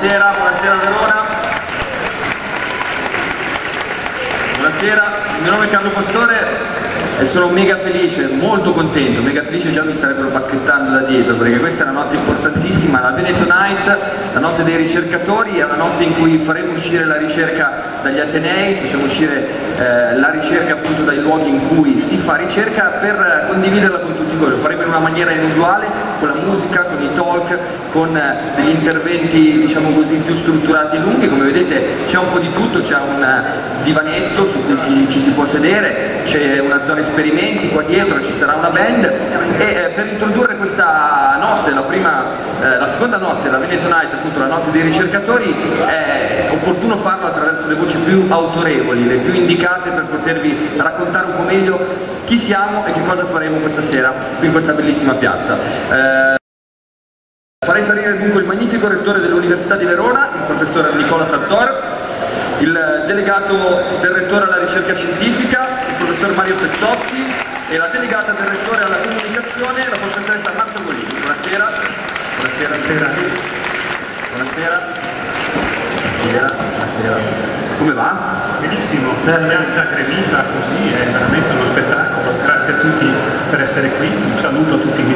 Buonasera, buonasera Verona. Buonasera, il mio nome è Carlo Pastore e sono mega felice, molto contento, mega felice, già mi starebbero bacchettando da dietro perché questa è una notte importantissima, la Veneto Night, la notte dei ricercatori, è una notte in cui faremo uscire la ricerca dagli Atenei, facciamo uscire la ricerca appunto dai luoghi in cui si fa ricerca per condividerla con tutti voi, lo faremo in una maniera inusuale, con la musica, con i talk, con degli interventi diciamo così più strutturati e lunghi, come vedete c'è un po' di tutto, c'è un divanetto su cui ci si può sedere, c'è una zona esperimenti qua dietro, ci sarà una band e per introdurre questa notte, la seconda notte, la Veneto Night, appunto la notte dei ricercatori, è opportuno farlo attraverso le voci più autorevoli, le più indicate per potervi raccontare un po' meglio chi siamo e che cosa faremo questa sera qui in questa bellissima piazza. Farei salire dunque il magnifico rettore dell'Università di Verona, il professor Nicola Sartor, il delegato del rettore alla ricerca scientifica, il professor Mario Pezzotti, e la delegata del rettore alla comunicazione, la professoressa Marta Golini. Buonasera. Buonasera. Buonasera. Buonasera. Buonasera. Come va? Benissimo, la piazza gremita così, è veramente uno spettacolo, grazie a tutti per essere qui, un saluto a tutti di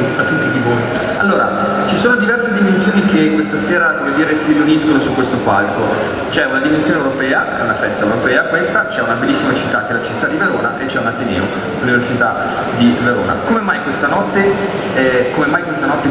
voi. Allora, ci sono diverse dimensioni che questa sera, come dire, si riuniscono su questo palco. C'è una dimensione europea, è una festa europea questa, c'è una bellissima città che è la città di Verona e c'è un Ateneo, l'Università di Verona. Come mai questa notte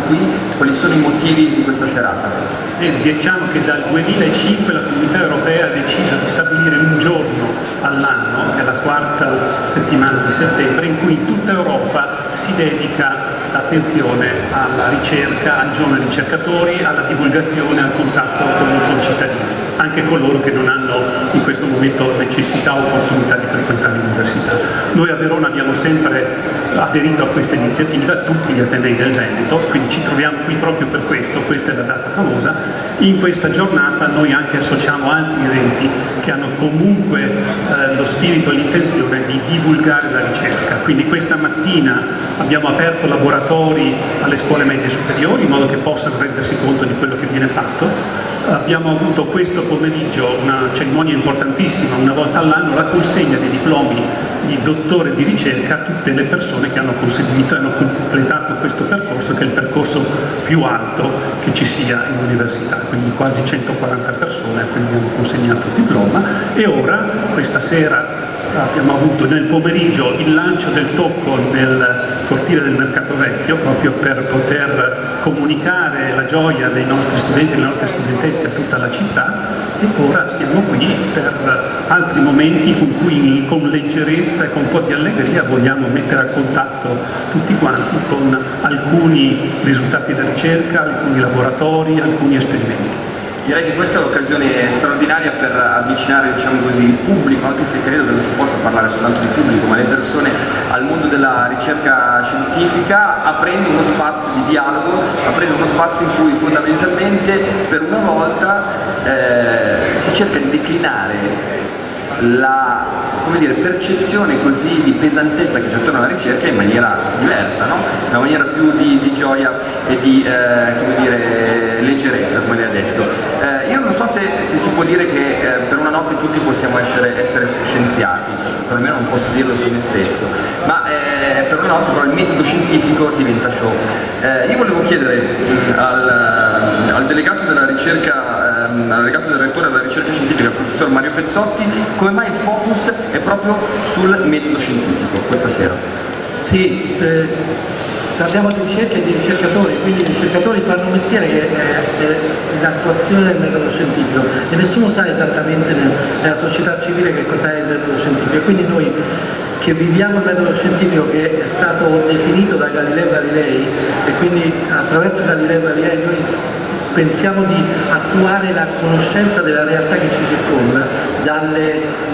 qui? Quali sono i motivi di questa serata? Diciamo che dal 2005 la Comunità Europea ha deciso di stabilire un giorno all'anno, è la quarta settimana di settembre, in cui in tutta Europa si dedica l'attenzione alla ricerca, ai giovani ricercatori, alla divulgazione, al contatto con i concittadini, anche coloro che non hanno in questo momento necessità o opportunità di frequentare l'università. Noi a Verona abbiamo sempre aderito a questa iniziativa, tutti gli Atenei del Veneto, quindi ci troviamo qui proprio per questo, questa è la data famosa. In questa giornata noi anche associamo altri eventi che hanno comunque lo spirito e l'intenzione di divulgare la ricerca, quindi questa mattina abbiamo aperto laboratori alle scuole medie superiori in modo che possano rendersi conto di quello che viene fatto. Abbiamo avuto questo pomeriggio una cerimonia importantissima, una volta all'anno, la consegna dei diplomi di dottore di ricerca a tutte le persone che hanno conseguito e hanno completato questo percorso, che è il percorso più alto che ci sia in università, quindi quasi 140 persone a cui abbiamo consegnato il diploma. E ora, questa sera, abbiamo avuto nel pomeriggio il lancio del tocco nel cortile del Mercato Vecchio, proprio per poter comunicare la gioia dei nostri studenti e delle nostre studentesse a tutta la città, e ora siamo qui per altri momenti con cui con leggerezza e con un po' di allegria vogliamo mettere a contatto tutti quanti con alcuni risultati della ricerca, alcuni laboratori, alcuni esperimenti. Direi che questa è l'occasione straordinaria per avvicinare, diciamo così, il pubblico, anche se credo che non si possa parlare soltanto di pubblico, ma le persone al mondo della ricerca scientifica, aprendo uno spazio di dialogo, aprendo uno spazio in cui fondamentalmente per una volta si cerca di declinare la, come dire, percezione così di pesantezza che c'è attorno alla ricerca in maniera diversa, no? In una maniera più di gioia e di come dire, leggerezza, come lei ha detto. Io non so se si può dire che per una notte tutti possiamo essere scienziati, perlomeno non posso dirlo su me stesso, ma per una notte però il metodo scientifico diventa show. Io volevo chiedere al delegato della ricerca, al delegato del rettore della ricerca scientifica, il professor Mario Pezzotti, come mai il focus è proprio sul metodo scientifico questa sera? Sì, parliamo di ricerca e di ricercatori, quindi i ricercatori fanno un mestiere che è l'attuazione del metodo scientifico e nessuno sa esattamente nella società civile che cos'è il metodo scientifico, quindi noi che viviamo il metodo scientifico che è stato definito da Galileo Galilei e quindi attraverso Galileo Galilei noi pensiamo di attuare la conoscenza della realtà che ci circonda,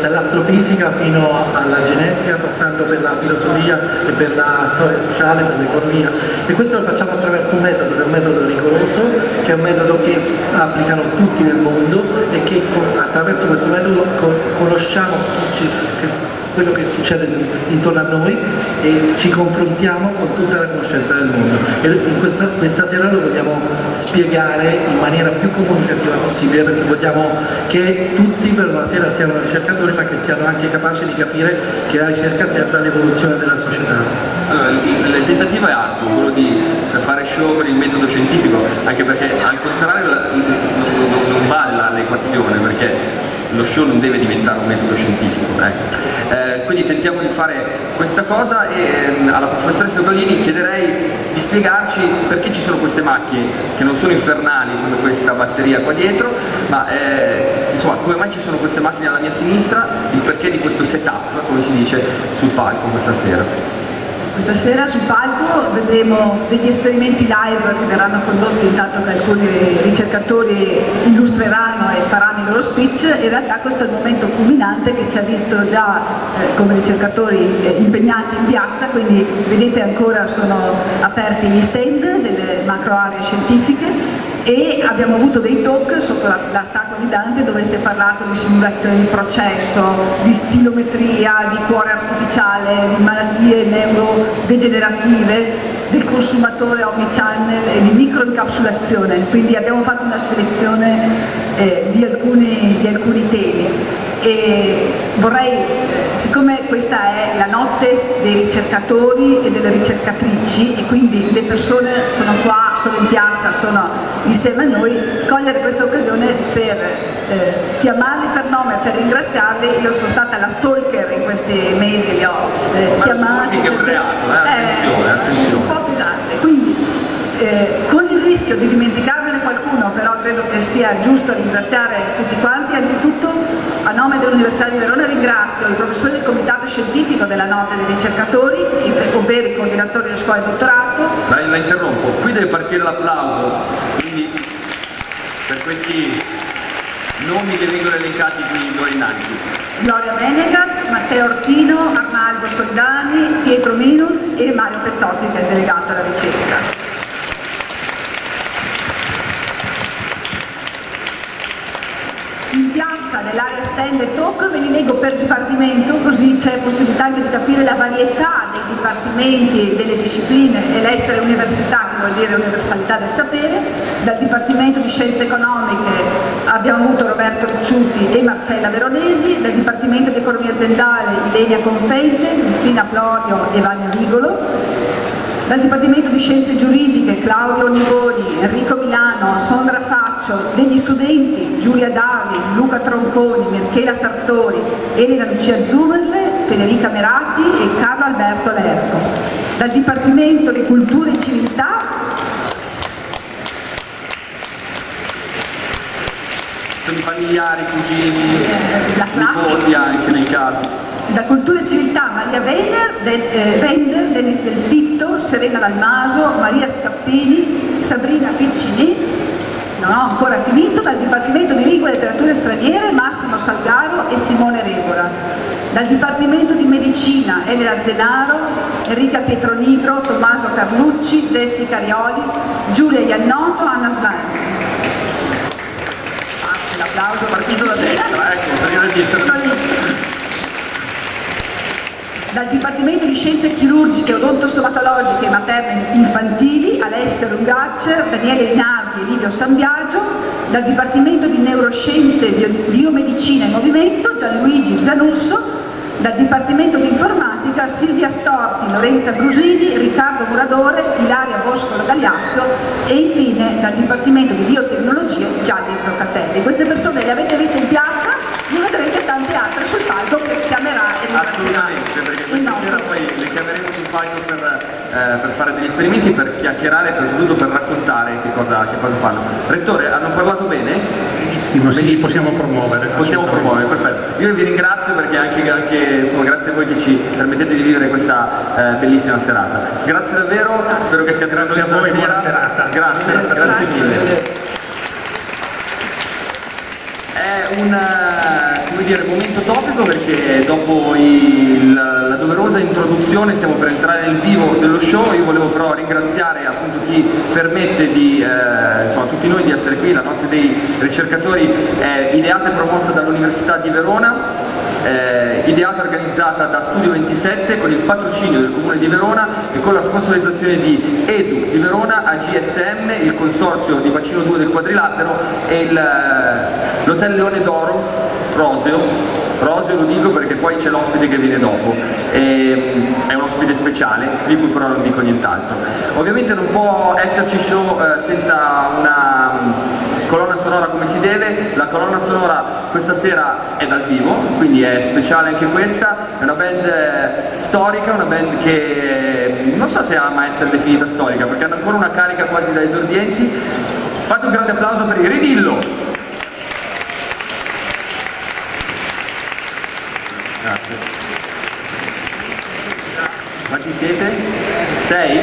dall'astrofisica fino alla genetica, passando per la filosofia e per la storia sociale, per l'economia, e questo lo facciamo attraverso un metodo che è un metodo rigoroso, che è un metodo che applicano tutti nel mondo e che attraverso questo metodo conosciamo quello che succede intorno a noi e ci confrontiamo con tutta la conoscenza del mondo. E in questa sera lo vogliamo spiegare in maniera più comunicativa possibile, perché vogliamo che tutti per una sera siano ricercatori, ma che siano anche capaci di capire che la ricerca serve all'evoluzione della società. Allora, il tentativo è arduo, quello di fare show con il metodo scientifico, anche perché al contrario non vale l'equazione, perché lo show non deve diventare un metodo scientifico, ecco. Quindi tentiamo di fare questa cosa e alla professoressa Ugolini chiederei di spiegarci perché ci sono queste macchine che non sono infernali come questa batteria qua dietro, ma insomma come mai ci sono queste macchine alla mia sinistra, il perché di questo setup, come si dice, sul palco questa sera. Questa sera sul palco vedremo degli esperimenti live che verranno condotti intanto che alcuni ricercatori illustreranno e faranno i loro speech. In realtà questo è il momento culminante che ci ha visto già come ricercatori impegnati in piazza, quindi vedete ancora sono aperti gli stand delle macro aree scientifiche e abbiamo avuto dei talk sotto la statua di Dante dove si è parlato di simulazione di processo, di stilometria, di cuore artificiale, di malattie neurodegenerative, del consumatore omnichannel e di microincapsulazione. Quindi abbiamo fatto una selezione di alcuni temi. E vorrei, siccome questa è la notte dei ricercatori e delle ricercatrici e quindi le persone sono qua, sono in piazza, sono insieme a noi, cogliere questa occasione per chiamarli per nome, per ringraziarli. Io sono stata la stalker in questi mesi, li ho chiamati. Un po' pesante, quindi con il rischio di dimenticarmene qualcuno, però credo che sia giusto ringraziare tutti quanti. Anzitutto a nome dell'Università di Verona ringrazio i professori del comitato scientifico della notte dei ricercatori, ovvero i coordinatori delle scuole di dottorato. La interrompo, qui deve partire l'applauso, quindi per questi nomi che vengono elencati qui d'ora innanzi. Gloria Menegaz, Matteo Ortino, Arnaldo Soldani, Pietro Minuz e Mario Pezzotti che è delegato alla ricerca. In piazza, nell'area stand e talk, ve li leggo per dipartimento, così c'è possibilità anche di capire la varietà dei dipartimenti, delle discipline e l'essere università, che vuol dire universalità del sapere. Dal Dipartimento di Scienze Economiche abbiamo avuto Roberto Ricciuti e Marcella Veronesi, dal Dipartimento di Economia Aziendale Ilenia Confente, Cristina Florio e Vania Vigolo. Dal Dipartimento di Scienze Giuridiche Claudio Nivoni, Enrico Milano, Sondra Faccio, degli studenti Giulia Davi, Luca Tronconi, Michela Sartori, Elena Lucia Zumerle, Federica Merati e Carlo Alberto Lerco. Dal Dipartimento di Cultura e Civiltà sono i familiari, cugini, nipoti anche nel caso. Da Cultura e Civiltà Maria Vender, Denis Del Fitto, Serena Dalmaso, Maria Scappini, Sabrina Piccini, non ho ancora finito. Dal Dipartimento di Lingua e Letterature Straniere Massimo Salgaro e Simone Regola. Dal Dipartimento di Medicina Elena Zenaro, Enrica Pietronigro, Tommaso Carlucci, Jessica Rioli, Giulia Iannotto, Anna Slanzi. L'applauso Partito da destra, ecco, dal Dipartimento di Scienze Chirurgiche, Odontostomatologiche e Materne Infantili Alessio Lungaccer, Daniele Rinaldi e Livio Sambiagio. Dal Dipartimento di Neuroscienze e Biomedicina e Movimento Gianluigi Zanusso. Dal Dipartimento di Informatica Silvia Storti, Lorenza Brusini, Riccardo Muradore, Ilaria Boscolo Gagliazzo e infine dal Dipartimento di Biotecnologie Gianni Zoccatelli. Queste persone le avete viste in piazza, ne vedrete tante altre sul palco che chiamerà e ringrazierà. Assolutamente, perché questa sera poi le chiameremo sul palco per fare degli esperimenti, per chiacchierare e soprattutto per raccontare che cosa fanno. Rettore, hanno parlato bene? Benissimo, sì, possiamo promuovere. Possiamo promuovere, perfetto. Io vi ringrazio perché anche insomma, grazie a voi che ci permettete di vivere questa bellissima serata. Grazie davvero, spero che stiate Grazie a voi, buona serata. Grazie mille. È un come dire, momento topico perché dopo la doverosa introduzione stiamo per entrare nel vivo dello show. Io volevo però ringraziare appunto chi permette di, insomma, tutti noi di essere qui. La notte dei ricercatori è ideata e promossa dall'Università di Verona, ideata e organizzata da Studio 27 con il patrocinio del Comune di Verona e con la sponsorizzazione di ESU di Verona, AGSM, il Consorzio di Bacino 2 del Quadrilatero e l'Hotel Leone d'Oro Roseo lo dico perché poi c'è l'ospite che viene dopo, è un ospite speciale, di cui però non dico nient'altro. Ovviamente non può esserci show senza una colonna sonora come si deve. La colonna sonora questa sera è dal vivo, quindi è speciale anche questa, è una band storica, una band che non so se ama essere definita storica perché hanno ancora una carica quasi da esordienti. Fate un grande applauso per i Ridillo! Grazie. Quanti siete? 6?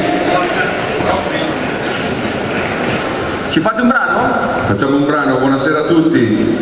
Ci fate un brano? Facciamo un brano, buonasera a tutti.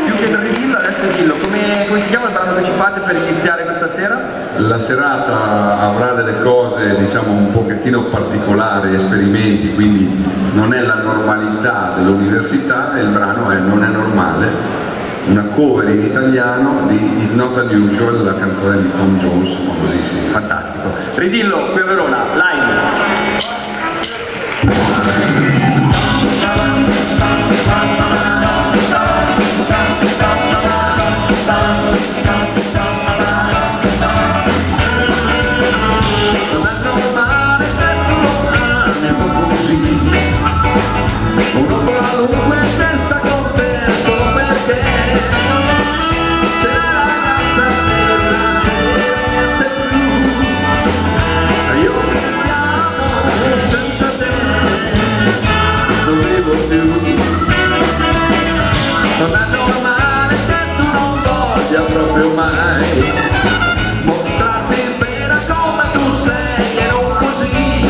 Più che per Ridillo, adesso Ridillo, come si chiama il brano che ci fate per iniziare questa sera? La serata avrà delle cose, diciamo, un pochettino particolari, esperimenti, quindi non è la normalità dell'università e il brano non è normale. Una cover in italiano di Is Not Unusual, la canzone di Tom Jones, famosissima. Fantastico. Ridillo qui a Verona, live. Non è normale che tu non voglia proprio mai mostrarti vera come tu sei e non così,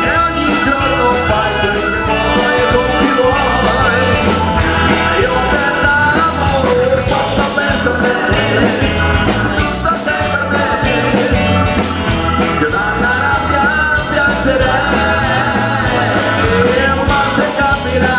e ogni giorno fai quel che vuoi e con chi vuoi. Io che l'amore quanto penso a te, tutto sei per me, che dalla rabbia piangerei, ma se capirai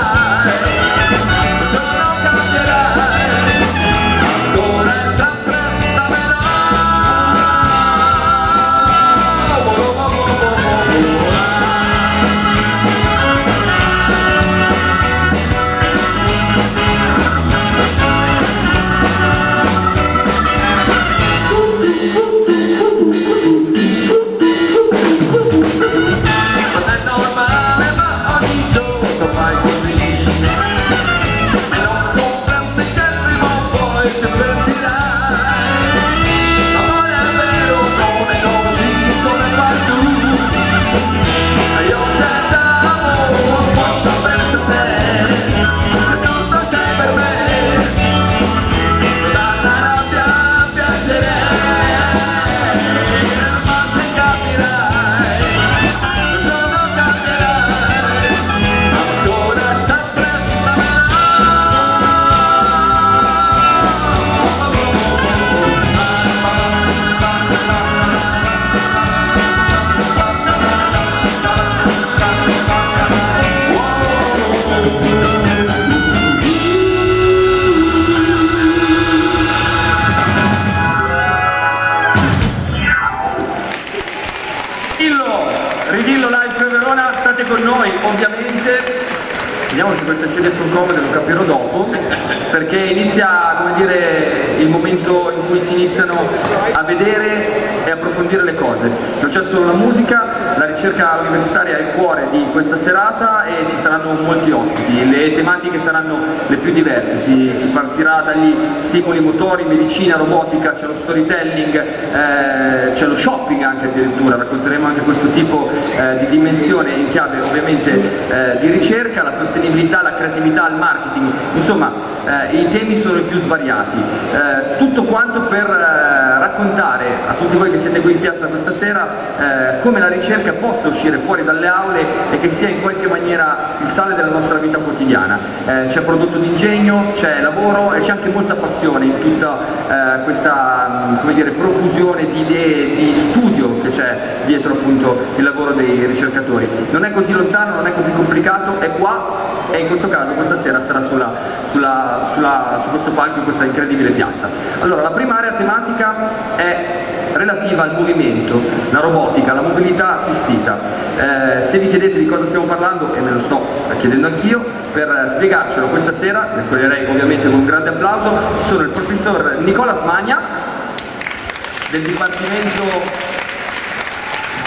Ridillo live per Verona, state con noi ovviamente. Vediamo se queste sedie sono comode, lo capirò dopo, perché inizia, come dire, il momento in cui si iniziano a vedere e approfondire le cose. Non c'è solo la musica, la ricerca universitaria è il cuore di questa serata e ci saranno molti ospiti. Le tematiche saranno le più diverse, si partirà dagli stimoli motori, medicina, robotica, c'è lo storytelling, c'è lo shopping anche addirittura, racconteremo anche questo tipo di dimensione in chiave ovviamente di ricerca, la sostenibilità, la creatività, il marketing, insomma i temi sono i più svariati, tutto quanto per raccontare raccontare a tutti voi che siete qui in piazza questa sera come la ricerca possa uscire fuori dalle aule e che sia in qualche maniera il sale della nostra vita quotidiana. C'è prodotto d'ingegno, c'è lavoro e c'è anche molta passione in tutta questa, come dire, profusione di idee, di studio che c'è dietro appunto il lavoro dei ricercatori. Non è così lontano, non è così complicato, è qua e in questo caso questa sera sarà su questo palco, in questa incredibile piazza. Allora, la prima area tematica è relativa al movimento, la robotica, la mobilità assistita. Se vi chiedete di cosa stiamo parlando, e me lo sto chiedendo anch'io, per spiegarcelo questa sera, vi accoglierei ovviamente con un grande applauso, sono il professor Nicola Smagna del Dipartimento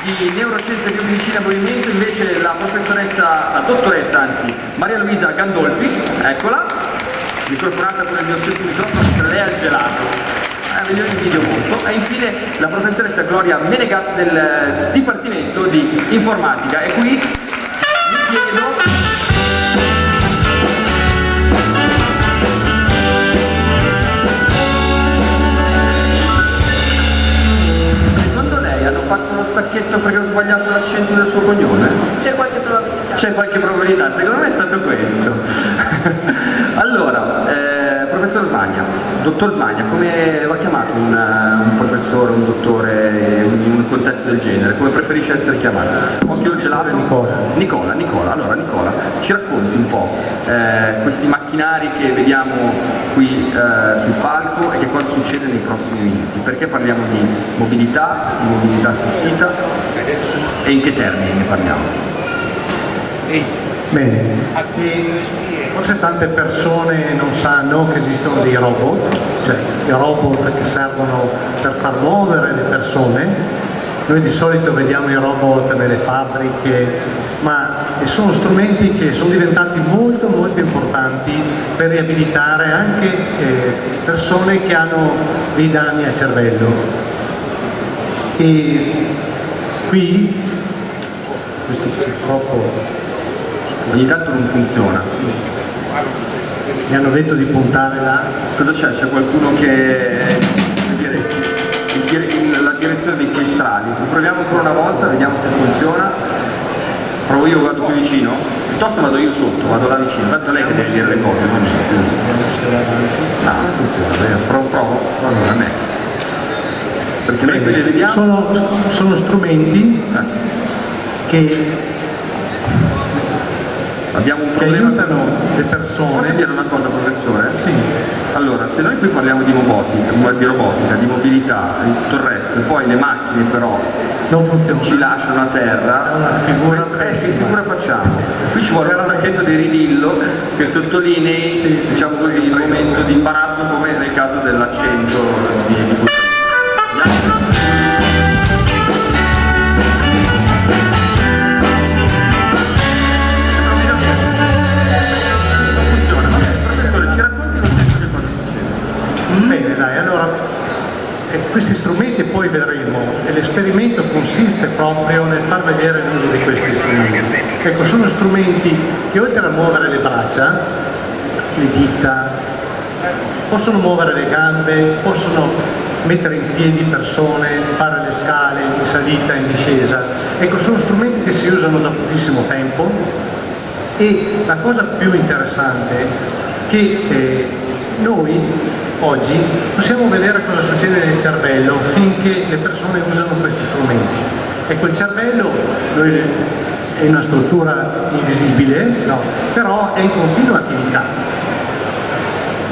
di Neuroscienze e Biomedicina e Movimento, invece la professoressa, la dottoressa anzi, Maria Luisa Gandolfi, eccola, microfonata con il mio stesso microfono, per lei al gelato. Ve li invidio molto. E infine la professoressa Gloria Menegaz del Dipartimento di Informatica. E qui vi chiedo... Hanno fatto lo stacchetto perché ho sbagliato l'accento del suo cognome? C'è qualche probabilità. C'è qualche probabilità, secondo me è stato questo. Allora, professor Smagna, dottor Smagna, come va chiamato un professore, un dottore in un contesto del genere? Come preferisce essere chiamato? Occhio gelato? Nicola. Allora Nicola, ci racconti un po' questi macchinari che vediamo qui sul palco e che cosa succede nei prossimi minuti? Perché parliamo di mobilità assistita e in che termini ne parliamo? Bene, forse tante persone non sanno che esistono dei robot, cioè i robot che servono per far muovere le persone. Noi di solito vediamo i robot nelle fabbriche, ma sono strumenti che sono diventati molto importanti per riabilitare anche persone che hanno dei danni al cervello. E qui, questo purtroppo ogni tanto non funziona. Mi hanno detto di puntare là. Cosa c'è? C'è qualcuno che... la direzione dei suoi strali. Lo proviamo ancora una volta, vediamo se funziona. Provo io, vado più vicino? Piuttosto vado io sotto, vado là vicino. Tanto lei che deve dire le cose, non io. No, non funziona, provo. Allora, next. Perché noi quelli vediamo... Sono strumenti che abbiamo un problema, aiutano le persone. Posso dire una cosa, professore? Sì. Allora, se noi qui parliamo di robotica, di mobilità, di tutto il resto, e poi le macchine però non funzionano, ci lasciano a terra, è una figura che figura facciamo? Qui ci vuole un stacchetto di ridillo che sottolinei, diciamo così, il momento di imbarazzo, come nel caso dell'accento di questo. Bene, dai, allora questi strumenti poi vedremo, e l'esperimento consiste proprio nel far vedere l'uso di questi strumenti. Ecco, sono strumenti che oltre a muovere le braccia, le dita, possono muovere le gambe, possono mettere in piedi persone, fare le scale in salita, in discesa. Ecco, sono strumenti che si usano da pochissimo tempo e la cosa più interessante è che noi oggi possiamo vedere cosa succede nel cervello finché le persone usano questi strumenti. Ecco, il cervello è una struttura invisibile, no? Però è in continua attività.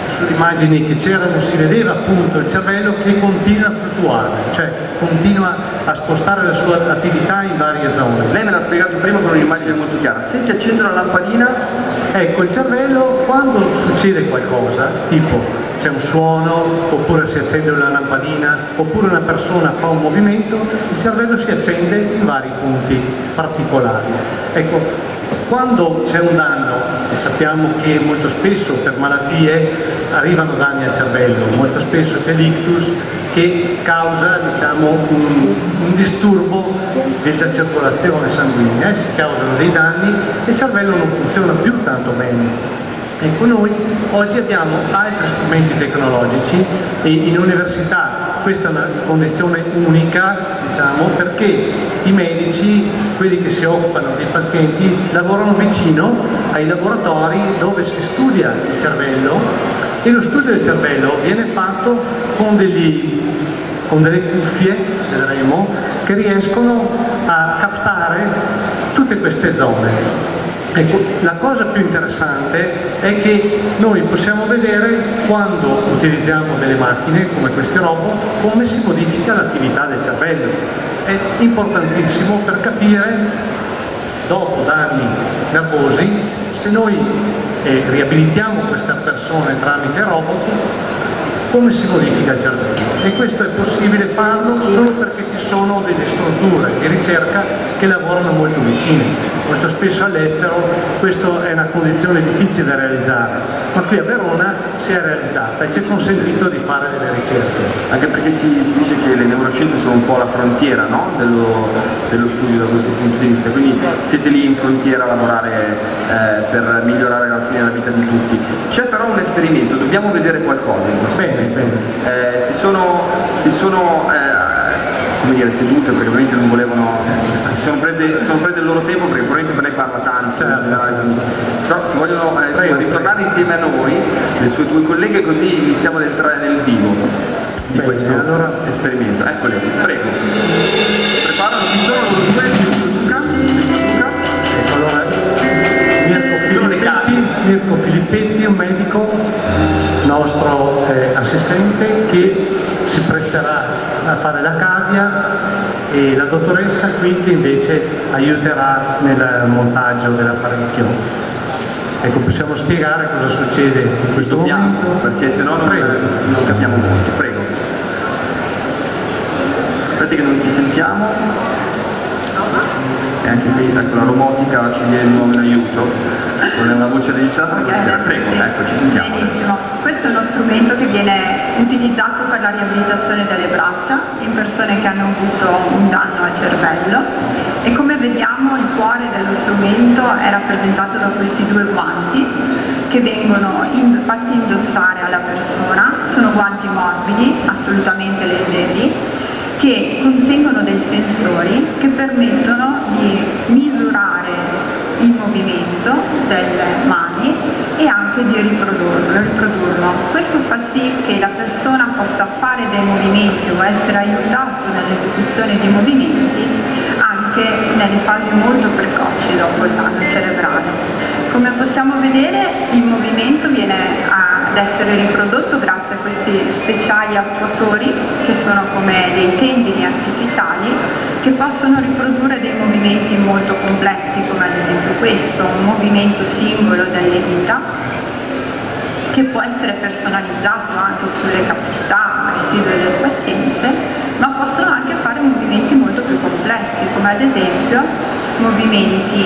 Sulle immagini che c'erano si vedeva appunto il cervello che continua a fluttuare, cioè continua a spostare la sua attività in varie zone. Lei me l'ha spiegato prima con un'immagine molto chiara. Se si accende una lampadina, ecco, il cervello quando succede qualcosa, tipo c'è un suono, oppure si accende una lampadina, oppure una persona fa un movimento, il cervello si accende in vari punti particolari. Ecco, quando c'è un danno, e sappiamo che molto spesso per malattie arrivano danni al cervello, molto spesso c'è l'ictus che causa, diciamo, un disturbo della circolazione sanguigna, si causano dei danni e il cervello non funziona più tanto bene. Ecco, noi oggi abbiamo altri strumenti tecnologici e in università questa è una condizione unica, diciamo, perché i medici, quelli che si occupano dei pazienti, lavorano vicino ai laboratori dove si studia il cervello, e lo studio del cervello viene fatto con delle cuffie, vedremo, che riescono a captare tutte queste zone. Ecco, la cosa più interessante è che noi possiamo vedere, quando utilizziamo delle macchine come questi robot, come si modifica l'attività del cervello. È importantissimo per capire, dopo danni nervosi, se noi riabilitiamo queste persone tramite robot, come si modifica il cervello. E questo è possibile farlo solo perché ci sono delle strutture di ricerca che lavorano molto vicine. Molto spesso all'estero questa è una condizione difficile da realizzare, ma qui a Verona si è realizzata e ci è consentito di fare delle ricerche. Anche perché si dice che le neuroscienze sono un po' la frontiera, no? dello studio da questo punto di vista, quindi siete lì in frontiera a lavorare per migliorare alla fine la vita di tutti. C'è però un esperimento, dobbiamo vedere qualcosa in questo momento. Si sono come dire, sedute perché ovviamente non volevano, si sono prese il loro tempo perché probabilmente per lei parla tanto, però si vogliono ritornare insieme a noi, le sue due colleghe, così iniziamo ad entrare nel vivo di questo esperimento. Eccole, prego. Preparano, ci sono loro due, Luca. Mirko Filippetti, un medico nostro assistente, che si presterà a fare la cavia, e la dottoressa qui che invece aiuterà nel montaggio dell'apparecchio. Ecco, possiamo spiegare cosa succede in questo momento? Perché se no non capiamo molto. Prego. Aspetti che non ti sentiamo. E anche qui ecco, la robotica ci viene di nuovo in aiuto. Non è una voce registrata, ma prego, sì. Ecco, ci sentiamo. Benissimo. Questo è uno strumento che viene utilizzato per la riabilitazione delle braccia in persone che hanno avuto un danno al cervello, e come vediamo il cuore dello strumento è rappresentato da questi due guanti che vengono fatti indossare alla persona. Sono guanti morbidi, assolutamente leggeri, che contengono dei sensori che permettono di misurare il movimento delle mani e anche di riprodurlo. Questo fa sì che la persona possa fare dei movimenti o essere aiutato nell'esecuzione di movimenti anche nelle fasi molto precoci dopo il danno cerebrale. Come possiamo vedere, il movimento viene ad essere riprodotto grazie a questi speciali attuatori che sono come dei tendini artificiali che possono riprodurre dei movimenti molto complessi, come ad esempio questo, un movimento singolo delle dita che può essere personalizzato anche sulle capacità residue del paziente, ma possono anche fare movimenti molto più complessi, come ad esempio movimenti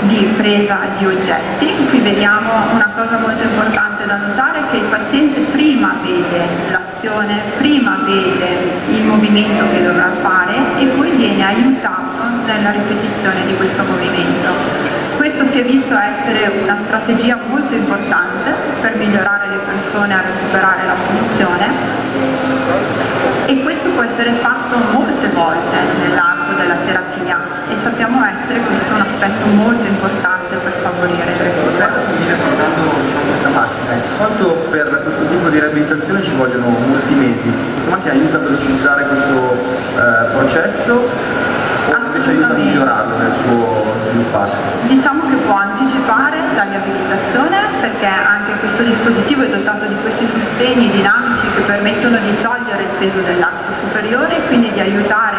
di presa di oggetti. Qui vediamo una cosa molto importante da notare, che il paziente prima vede l'azione, prima vede il movimento che dovrà fare e poi viene aiutato nella ripetizione di questo movimento. Questo si è visto essere una strategia molto importante per migliorare le persone a recuperare la funzione, e questo può essere fatto molte volte nell'arco della terapia, e sappiamo essere questo un aspetto molto importante per favorire il recupero. Viene portando questa macchina. Di solito per questo tipo di riabilitazione ci vogliono molti mesi. Questa macchina aiuta a velocizzare questo processo o invece aiuta a migliorarlo nel suo svilupparsi? Diciamo che può anticipare la riabilitazione, perché anche questo dispositivo è dotato di questi sostegni dinamici che permettono di togliere il peso dell'arto superiore e quindi di aiutare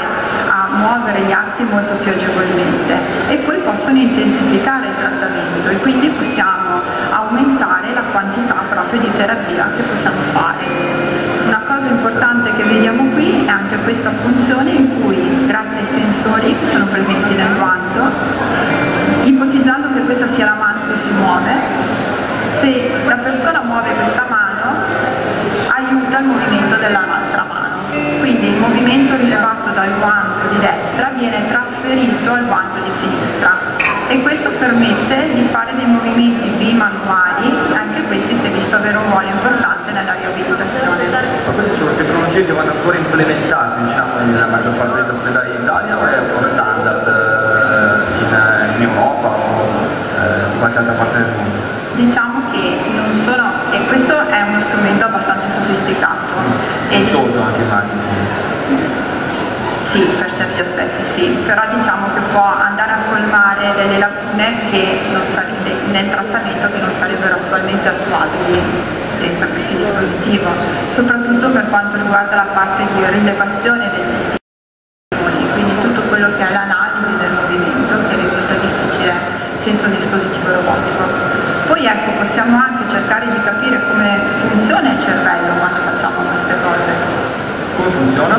a muovere gli arti molto più agevolmente, e poi possono intensificare il trattamento e quindi possiamo aumentare la quantità proprio di terapia che possiamo fare. Una cosa importante che vediamo qui è anche questa funzione in cui, grazie ai sensori che sono presenti nel guanto, ipotizzando che questa sia la mano che si muove, se la persona muove questa mano aiuta il movimento dell'altra mano. Quindi il movimento rilevato dal guanto di destra viene trasferito al guanto di sinistra, e questo permette di fare dei movimenti bimanuali. Anche questi si è visto avere un ruolo importante nella riabilitazione. Ma queste sono tecnologie che vanno ancora implementati, diciamo, nella maggior parte degli ospedali d'Italia, o è uno standard in Europa o in qualche altra parte del mondo? Diciamo che non sono, e questo è uno strumento abbastanza sofisticato. Costoso anche, immagino. Sì, per certi aspetti sì, però diciamo che può andare a colmare delle lacune nel trattamento che non sarebbero attualmente attuabili senza questi dispositivi, soprattutto per quanto riguarda la parte di rilevazione degli stimoli, quindi tutto quello che è l'analisi del movimento, che risulta difficile senza un dispositivo robotico. Poi ecco, possiamo anche cercare di capire come funziona il cervello quando facciamo queste cose. Come funziona?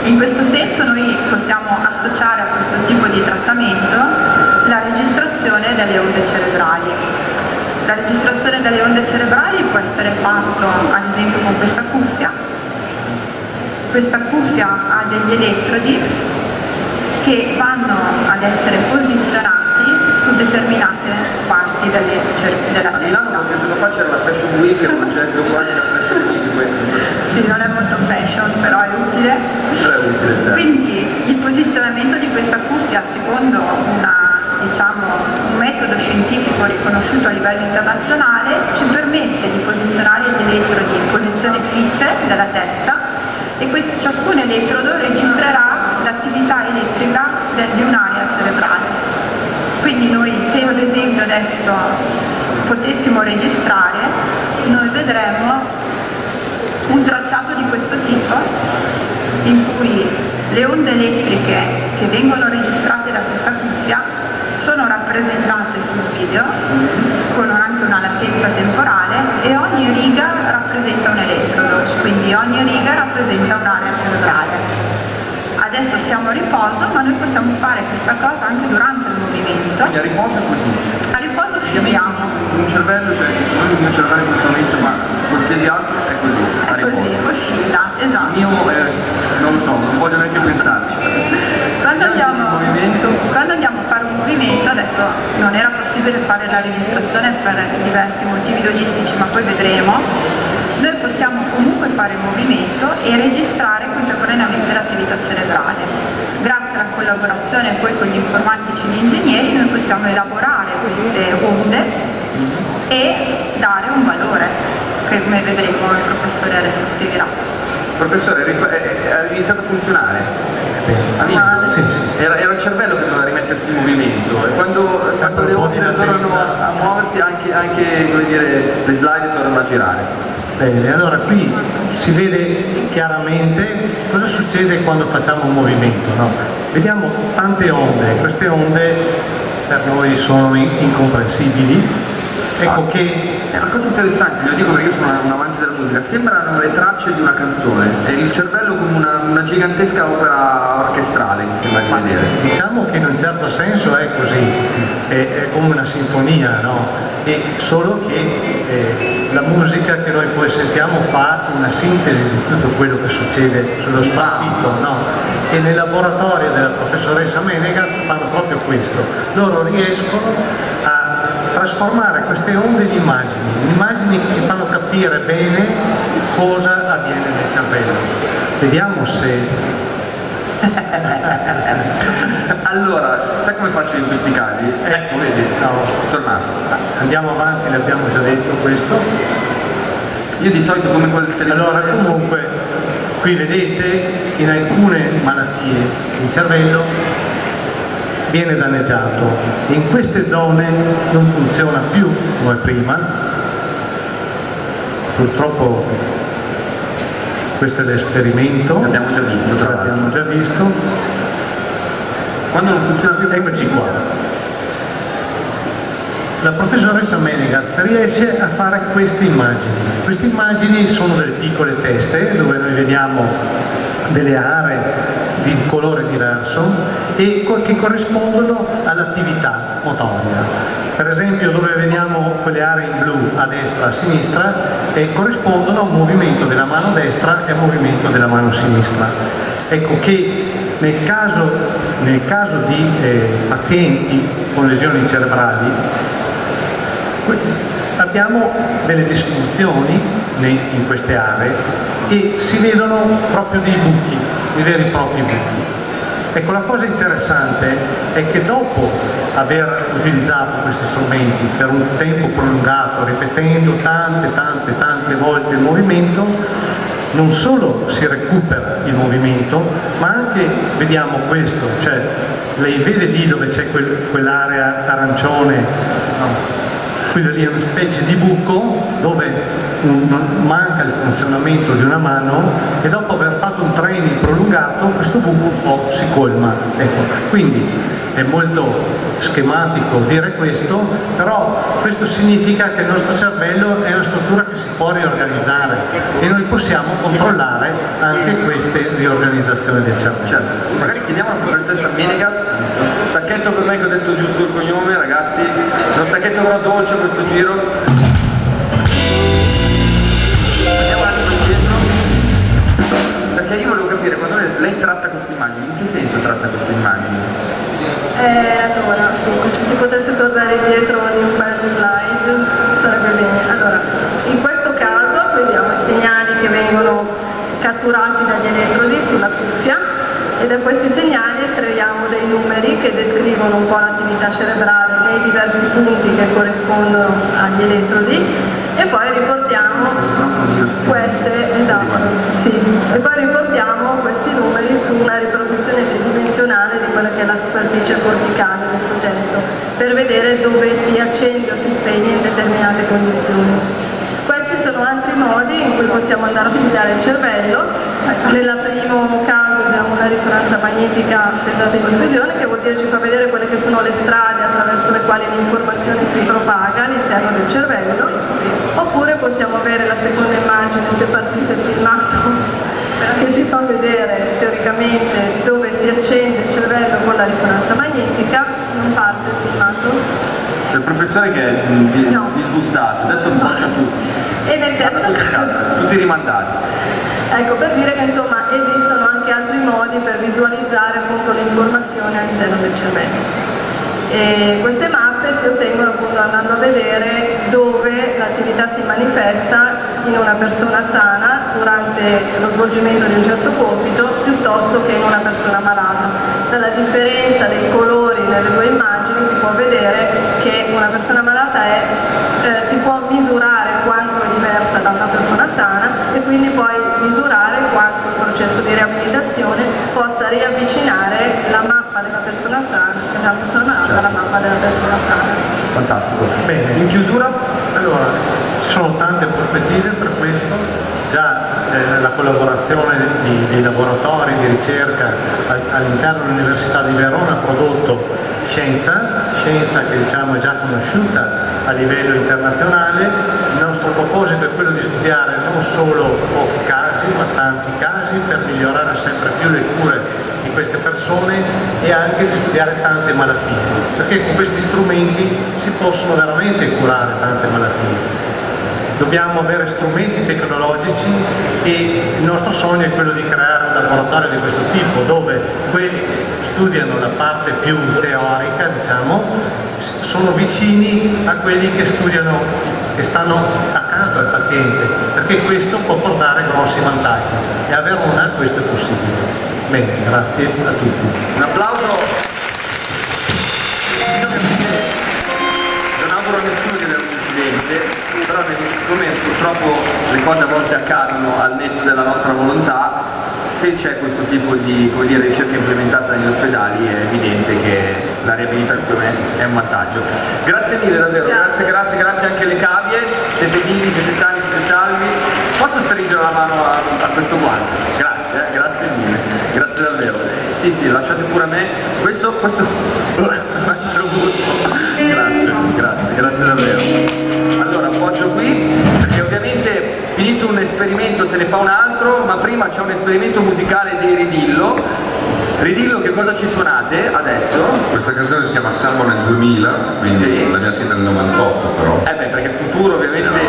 In questo senso noi possiamo associare a questo tipo di trattamento la registrazione delle onde cerebrali. La registrazione delle onde cerebrali può essere fatta ad esempio con questa cuffia. Questa cuffia ha degli elettrodi che vanno ad essere posizionati su determinate parti della testa. Qualche giorno fa c'era la Fashion Week, il progetto quasi da Fashion Week questo. Sì, non è molto fashion, però è utile. Però è utile, certo. Quindi il posizionamento di questa cuffia, secondo un metodo scientifico riconosciuto a livello internazionale, ci permette di posizionare gli elettrodi in posizioni fisse della testa e ciascun elettrodo registrerà l'attività elettrica di un'area cerebrale. Quindi noi, se ad esempio adesso potessimo registrare, noi vedremmo un tracciato di questo tipo in cui le onde elettriche che vengono registrate da questa cuffia sono rappresentate sul video con anche una latenza temporale e ogni riga rappresenta un elettrodo, quindi ogni riga rappresenta un'area cerebrale. Adesso siamo a riposo, ma noi possiamo fare questa cosa anche durante il movimento. Quindi a riposo è così? A riposo scendiamo. Un cervello, cioè non il mio cervello in questo momento, ma qualsiasi altro è così. È così, oscilla, esatto. Io non lo so, non voglio neanche pensarci. Quando andiamo a fare un movimento, adesso non era possibile fare la registrazione per diversi motivi logistici, ma poi vedremo. Noi possiamo comunque fare il movimento e registrare contemporaneamente l'attività cerebrale. Grazie alla collaborazione poi con gli informatici e gli ingegneri noi possiamo elaborare queste onde e dare un valore, che come vedremo il professore adesso spiegherà. Professore, è iniziato a funzionare? Ha visto? Sì, sì. Era il cervello che doveva rimettersi in movimento e quando le onde tornano a muoversi anche come dire, le slide tornano a girare. Bene, allora qui si vede chiaramente cosa succede quando facciamo un movimento, no? Vediamo tante onde, queste onde per noi sono incomprensibili. Ecco che è una cosa interessante, lo dico perché io sono un amante della musica, sembrano le tracce di una canzone, è il cervello come una gigantesca opera orchestrale, mi sembra di vedere. Diciamo che in un certo senso è così, è come una sinfonia, no? E solo che la musica che noi poi sentiamo fa una sintesi di tutto quello che succede sullo spartito, no? E nel laboratorio della professoressa Menegaz fanno proprio questo, loro riescono a trasformare queste onde in immagini che ci fanno capire bene cosa avviene nel cervello. Vediamo se... Allora, sai come faccio in questi casi? Ecco, vedi, no. Tornato. Andiamo avanti, l'abbiamo già detto questo. Io di solito come quel televisore... Allora, comunque, qui vedete che in alcune malattie il cervello viene danneggiato e in queste zone non funziona più come prima. Purtroppo questo è l'esperimento. L'abbiamo già visto, tra l'altro. L'abbiamo già visto. Quando non funziona più, eccoci qua. La professoressa Menegaz riesce a fare queste immagini. Queste immagini sono delle piccole teste dove noi vediamo delle aree di colore diverso e che corrispondono all'attività motoria. Per esempio dove vediamo quelle aree in blu a destra e a sinistra corrispondono a un movimento della mano destra e a un movimento della mano sinistra. Ecco che nel caso di pazienti con lesioni cerebrali abbiamo delle disfunzioni in queste aree e si vedono proprio dei buchi, dei veri e propri buchi. Ecco, la cosa interessante è che dopo aver utilizzato questi strumenti per un tempo prolungato, ripetendo tante volte il movimento, non solo si recupera il movimento, ma anche vediamo questo, cioè lei vede lì dove c'è quell'area arancione, no? Quello lì è una specie di buco dove manca il funzionamento di una mano e dopo aver fatto un training prolungato questo buco un po' si colma. Ecco, quindi è molto schematico dire questo, però questo significa che il nostro cervello è una struttura che si può riorganizzare e noi possiamo controllare anche queste riorganizzazioni del cervello. Certo. Magari chiediamo alla professoressa Menegaz, stacchetto per me che ho detto giusto il cognome, ragazzi, lo stacchetto però dolce questo giro. Andiamo un attimo indietro, perché io volevo capire, quando lei tratta queste immagini, in che senso tratta queste immagini? Allora, se si potesse tornare indietro di un paio di slide sarebbe bene. Allora, in questo caso vediamo i segnali che vengono catturati dagli elettrodi sulla cuffia e da questi segnali estraiamo dei numeri che descrivono un po' l'attività cerebrale nei diversi punti che corrispondono agli elettrodi e poi riportiamo questi numeri su una riproduzione tridimensionale di quella che è la superficie corticale del soggetto per vedere dove si accende o si spegne in determinate condizioni. Questi sono altri modi in cui possiamo andare a studiare il cervello. Nel primo caso usiamo una risonanza magnetica pesata in diffusione, che vuol dire ci fa vedere quelle che sono le strade attraverso le quali l'informazione si propaga all'interno del cervello, oppure possiamo avere la seconda immagine, se partisse il filmato, che ci fa vedere teoricamente dove si accende il cervello con la risonanza magnetica. Non parte il filmato. C'è il professore che è disgustato, adesso boccia tutti. E nel terzo caso tutti rimandati. Ecco, per dire che insomma esistono anche altri modi per visualizzare appunto le informazioni all'interno del cervello. E queste mappe si ottengono appunto andando a vedere dove l'attività si manifesta in una persona sana durante lo svolgimento di un certo compito piuttosto che in una persona malata. Dalla differenza dei colori nelle due immagini si può vedere che una persona malata si può misurare quanto è diversa da una persona sana e quindi poi misurare quanto il processo di riabilitazione possa riavvicinare la mappa della persona sana e della persona malata alla mappa della persona sana. Fantastico. Bene. In chiusura? Allora, ci sono tante prospettive per questo. Già la collaborazione di laboratori di ricerca all'interno dell'Università di Verona ha prodotto scienza che diciamo è già conosciuta a livello internazionale. Il nostro proposito è quello di studiare non solo pochi casi ma tanti casi per migliorare sempre più le cure di queste persone e anche di studiare tante malattie, perché con questi strumenti si possono veramente curare tante malattie. Dobbiamo avere strumenti tecnologici e il nostro sogno è quello di creare un laboratorio di questo tipo dove quelli che studiano la parte più teorica, diciamo, sono vicini a quelli che studiano, che stanno accanto al paziente, perché questo può portare grossi vantaggi e a Verona questo è possibile. Bene, grazie a tutti. Un applauso. Non auguro a nessuno di avere un incidente, però siccome purtroppo le cose a volte accadono al netto della nostra volontà, se c'è questo tipo di ricerca implementata negli ospedali è evidente che la riabilitazione è un vantaggio. Grazie mille davvero, grazie anche alle cavie, siete vivi, siete sani, siete salvi. Posso stringere la mano a questo guanto? Grazie mille, grazie davvero. Sì, lasciate pure a me, questo grazie davvero. Allora appoggio qui, perché ovviamente finito un esperimento se ne fa un altro, ma prima c'è un esperimento musicale di Ridillo. Ridillo, che cosa ci suonate adesso? Questa canzone si chiama Salmo nel 2000, quindi sì. La mia scelta è nel 98 però. Perché il futuro ovviamente...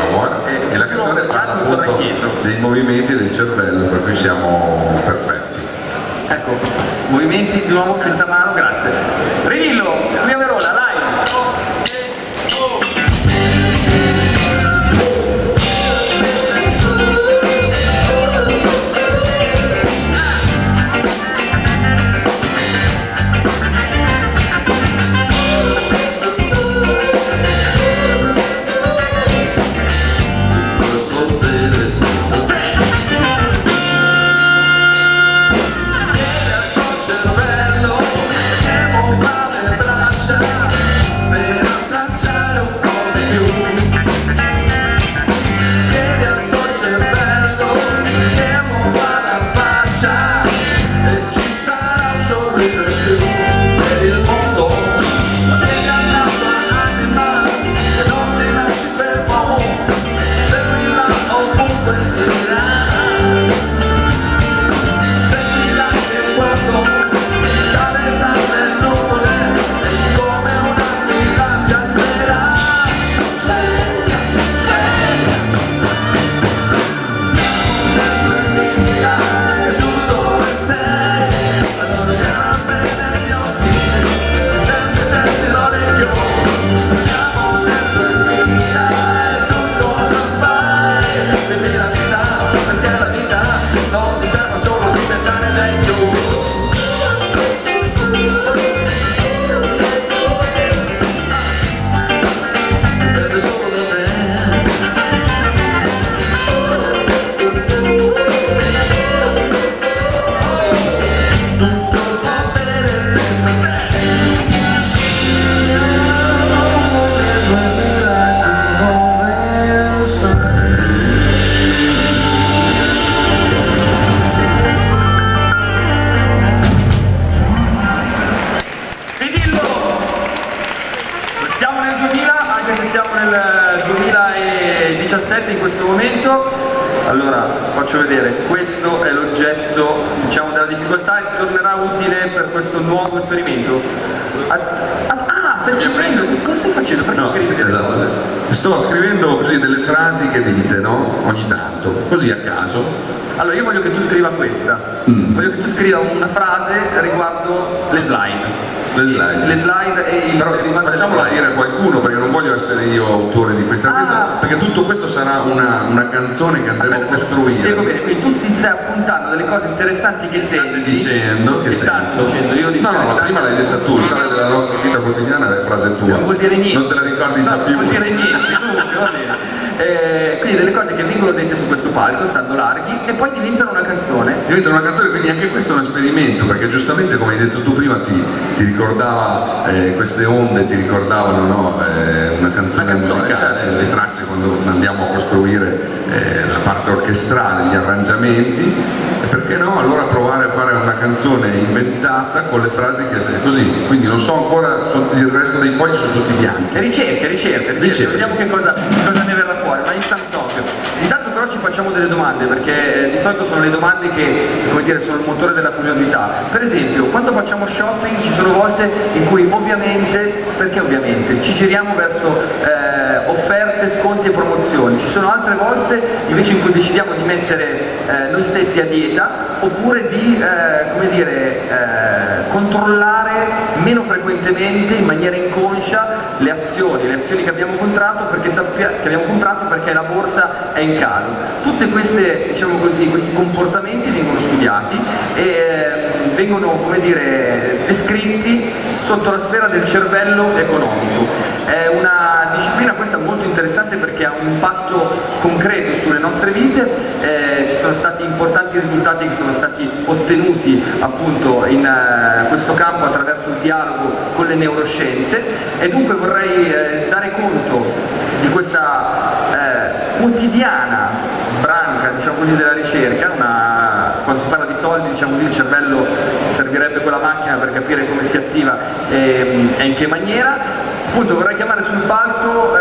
e la canzone parla appunto dei movimenti del cervello, per cui siamo perfetti. Ecco, movimenti di nuovo senza mano, grazie. Ridillo, qui a Verona, live! questo nuovo esperimento? Stai scrivendo? Cosa stai facendo? Perché scrivi delle cose? Sto scrivendo così delle frasi che dite, no? Ogni tanto, così a caso. Allora io voglio che tu scriva questa, voglio che tu scriva una frase riguardo le slide. Le slide e il... Però facciamola dire a qualcuno, perché non voglio essere io autore di questa cosa, perché tutto questo sarà una canzone che andremo a costruire. Spiego bene, quindi tu ti stai appuntando delle cose interessanti che senti. Dicendo che sento. Io dico no, ma prima l'hai detta tu, sale della nostra vita quotidiana è frase tua. Non vuol dire niente. Non te la ricordi già più. Non vuol dire niente, comunque va bene. Quindi delle cose che vengono dette su questo palco, stando larghi, e poi diventano una canzone. Diventano una canzone, quindi anche questo è un esperimento, perché giustamente come hai detto tu prima ti ricordava queste onde, ti ricordavano una canzone musicale, certo. Le tracce quando andiamo a costruire la parte orchestrale, gli arrangiamenti, e perché no? Allora provare a fare una canzone inventata con le frasi che così, quindi non so ancora, il resto dei fogli sono tutti bianchi. Ricerche, vediamo che cosa ne verrà fuori, una instant song. Intanto però ci facciamo delle domande, perché di solito sono le domande che, come dire, sono il motore della curiosità. Per esempio, quando facciamo shopping ci sono volte in cui ovviamente ci giriamo verso offerte, sconti e promozioni. Ci sono altre volte invece in cui decidiamo di mettere noi stessi a dieta, oppure di controllare meno frequentemente, in maniera inconscia, le azioni che abbiamo comprato perché la borsa è in calo. Tutte queste, diciamo così, questi comportamenti vengono studiati e vengono, come dire, descritti sotto la sfera del cervello economico. È una disciplina questa molto interessante perché ha un impatto concreto sulle nostre vite, ci sono stati importanti risultati che sono stati ottenuti appunto in questo campo attraverso il dialogo con le neuroscienze, e dunque vorrei dare conto di questa quotidiana branca, diciamo così, della ricerca. Quando si parla di soldi, diciamo così, il cervello servirebbe quella macchina per capire come si attiva e in che maniera. Appunto vorrei chiamare sul palco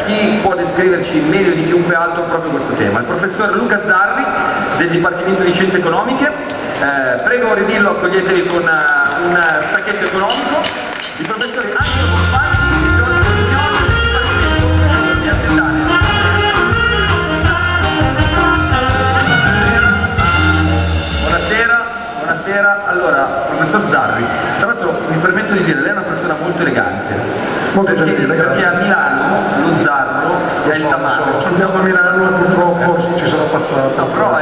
chi può descriverci meglio di chiunque altro proprio questo tema, il professor Luca Zarri del Dipartimento di Scienze Economiche. Prego Ridillo, accoglietevi con un sacchetto economico. I professori Angelo Bonfanti e Giorgio Mignolo del Dipartimento di Aziendale. Buonasera, allora professor Zarri, tra l'altro mi permetto di dire, lei è una persona molto elegante, molto gentile, perché a Milano lo Zarro è il Tamaro. Sono studiato a Milano e purtroppo ci sono passato. No, però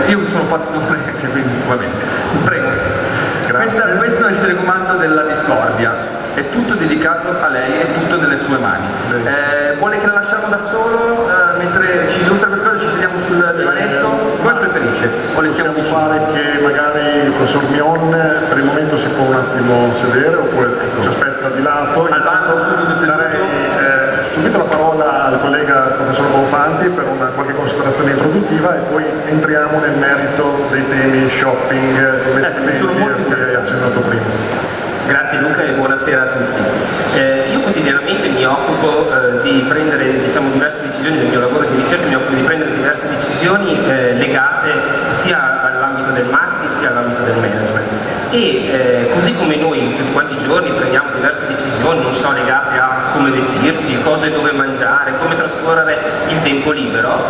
io mi sono passato quindi va bene. Prego. Questo è il telecomando della discordia. È tutto dedicato a lei, è tutto nelle sue mani. Vuole che la lasciamo da solo mentre ci illustra queste cose, ci sediamo sul divanetto? Come preferisce? O le stiamo fare che magari il professor Mion per il momento si può un attimo sedere, oppure ci aspetta di lato. Al banco subito seduto. Subito la parola al collega professor Bonfanti per qualche considerazione introduttiva e poi entriamo nel merito dei temi shopping, investimenti a cui hai accennato prima. Grazie Luca e buonasera a tutti. Io quotidianamente mi occupo di prendere diverse decisioni del mio lavoro di ricerca, mi occupo di prendere diverse decisioni legate sia all'ambito del marketing sia all'ambito del management. E così come noi tutti quanti i giorni prendiamo diverse decisioni, non so, legate a come vestirci, cose dove mangiare, come trascorrere il tempo libero,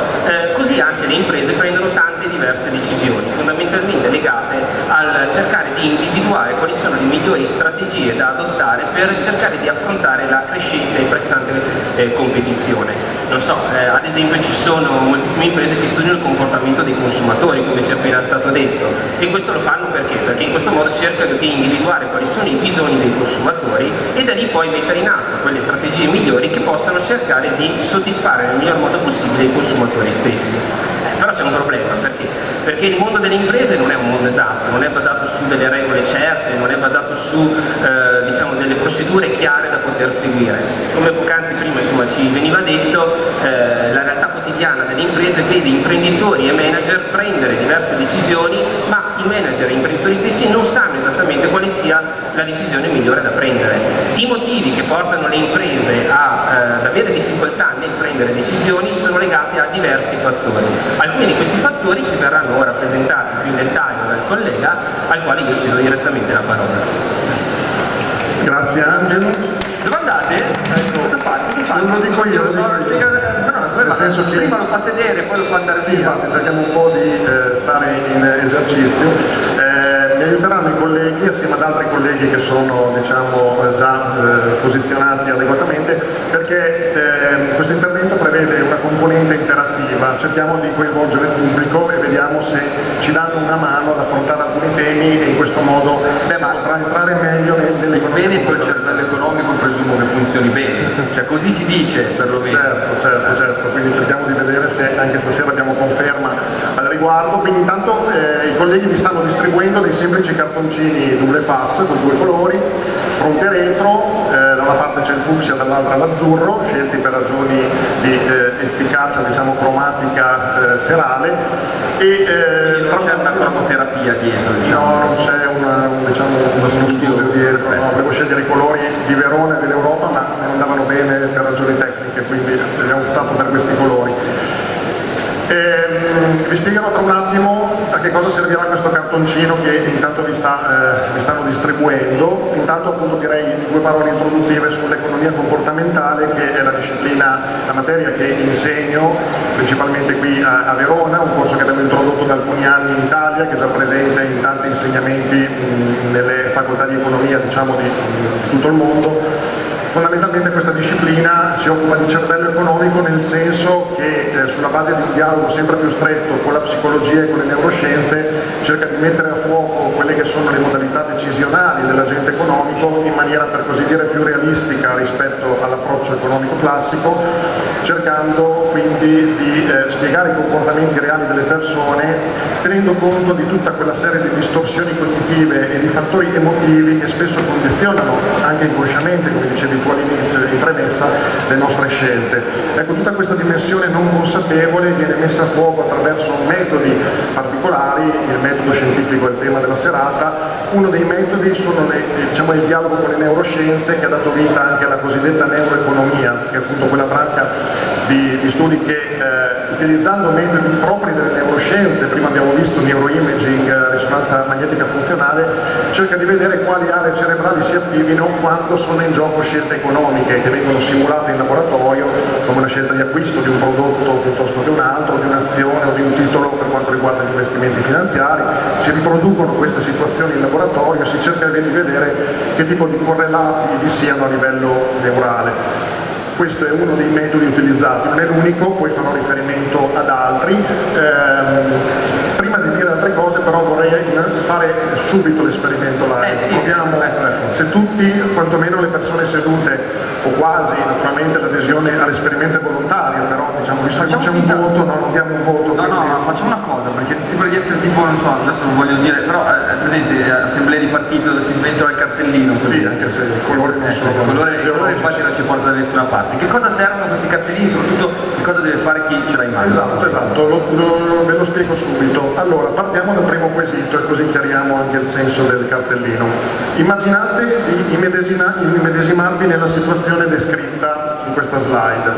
così anche le imprese prendono tante diverse decisioni, fondamentalmente legate al cercare di individuare quali sono le migliori strategie da adottare per cercare di affrontare la crescente e pressante competizione. Non so, ad esempio ci sono moltissime imprese che studiano il comportamento dei consumatori, come ci è appena stato detto, e questo lo fanno perché? Perché in questo modo cercano di individuare quali sono i bisogni dei consumatori e da lì poi mettere in atto quelle strategie migliori che possano cercare di soddisfare nel miglior modo possibile i consumatori stessi. Però c'è un problema, perché il mondo delle imprese non è un mondo esatto, non è basato su delle regole certe, non è basato su delle procedure chiare da poter seguire. Come poc'anzi prima ci veniva detto, la realtà quotidiana delle imprese vede imprenditori e manager prendere diverse decisioni, ma i manager e imprenditori stessi non sanno esattamente quali quale sia la decisione migliore da prendere. I motivi che portano le imprese ad avere difficoltà nel prendere decisioni sono legati a diversi fattori. Alcuni di questi fattori ci verranno ora presentati più in dettaglio dal collega, al quale io cedo direttamente la parola. Grazie Angelo. Dove andate? Cosa fate? Non lo dico io, lo dico io. Nel senso che prima lo fa sedere, poi lo fa andare via. Sì, infatti cerchiamo un po' di stare in esercizio. Mi aiuteranno i colleghi assieme ad altri colleghi che sono diciamo, già posizionati adeguatamente, perché questo intervento prevede una componente interattiva. Cerchiamo di coinvolgere il pubblico e vediamo se ci danno una mano ad affrontare alcuni temi e in questo modo potrà entrare meglio nell'economia. Il Veneto, il cervello economico presumo che funzioni bene, cioè così si dice perlomeno. Certo, quindi cerchiamo di vedere se anche stasera abbiamo conferma al riguardo. Quindi intanto i colleghi vi stanno distribuendo dei semplici cartoncini double face con due colori, fronte e retro, da una parte c'è il fucsia, dall'altra l'azzurro, scelti per ragioni di efficacia diciamo cromatica serale, e non c'è una cromoterapia dietro, diciamo. No, non c'è uno studio dietro, no, volevo scegliere i colori di Verona e dell'Europa ma non andavano bene per ragioni tecniche, quindi abbiamo optato per questi colori. Vi spiegherò tra un attimo a che cosa servirà questo cartoncino che intanto vi stanno distribuendo. Intanto appunto direi due parole introduttive sull'economia comportamentale, che è la materia che insegno principalmente qui a Verona, un corso che abbiamo introdotto da alcuni anni in Italia, che è già presente in tanti insegnamenti nelle facoltà di economia diciamo di tutto il mondo. Fondamentalmente questa disciplina si occupa di cervello economico, nel senso che sulla base di un dialogo sempre più stretto con la psicologia e con le neuroscienze cerca di mettere a fuoco quelle che sono le modalità decisionali dell'agente economico in maniera per così dire più realistica rispetto all'approccio economico classico, cercando quindi di spiegare i comportamenti reali delle persone, tenendo conto di tutta quella serie di distorsioni cognitive e di fattori emotivi che spesso condizionano anche inconsciamente, come dicevi tu all'inizio in premessa, le nostre scelte. Ecco, tutta questa dimensione non consapevole viene messa a fuoco attraverso metodi particolari. Il metodo scientifico è il tema della serata. Uno dei metodi sono il dialogo con le neuroscienze, che ha dato vita anche alla cosiddetta neuroeconomia, che è appunto quella branca di studi che utilizzando metodi propri delle neuroscienze, prima abbiamo visto neuroimaging, risonanza magnetica funzionale, cerca di vedere quali aree cerebrali si attivino quando sono in gioco scelte economiche che vengono simulate in laboratorio, come una scelta di acquisto di un prodotto piuttosto che un altro, di un'azione o di un titolo per quanto riguarda gli investimenti finanziari. Si riproducono queste situazioni in laboratorio, si cerca di vedere che tipo di correlati vi siano a livello neurale. Questo è uno dei metodi utilizzati, non è l'unico, poi farò riferimento ad altri. Prima di dire altre cose però vorrei fare subito l'esperimento live. Proviamo, se tutti, quantomeno le persone sedute, o quasi, naturalmente l'adesione all'esperimento è volontario, però diciamo, visto che non c'è un voto, non diamo un voto. No, facciamo una cosa, perché sembra di essere tipo, non so, adesso non voglio dire, però è presente assemblee di partito dove si sventola il cartellino. Così. Sì, anche se il colore non sono. Il colore infatti non ci porta da nessuna parte. Che cosa servono questi cartellini? Soprattutto che cosa deve fare chi ce l'ha in mano? Esatto, ve lo spiego subito. Allora, partiamo dal primo quesito e così chiariamo anche il senso del cartellino. Immaginate di immedesimarvi nella situazione descritta in questa slide,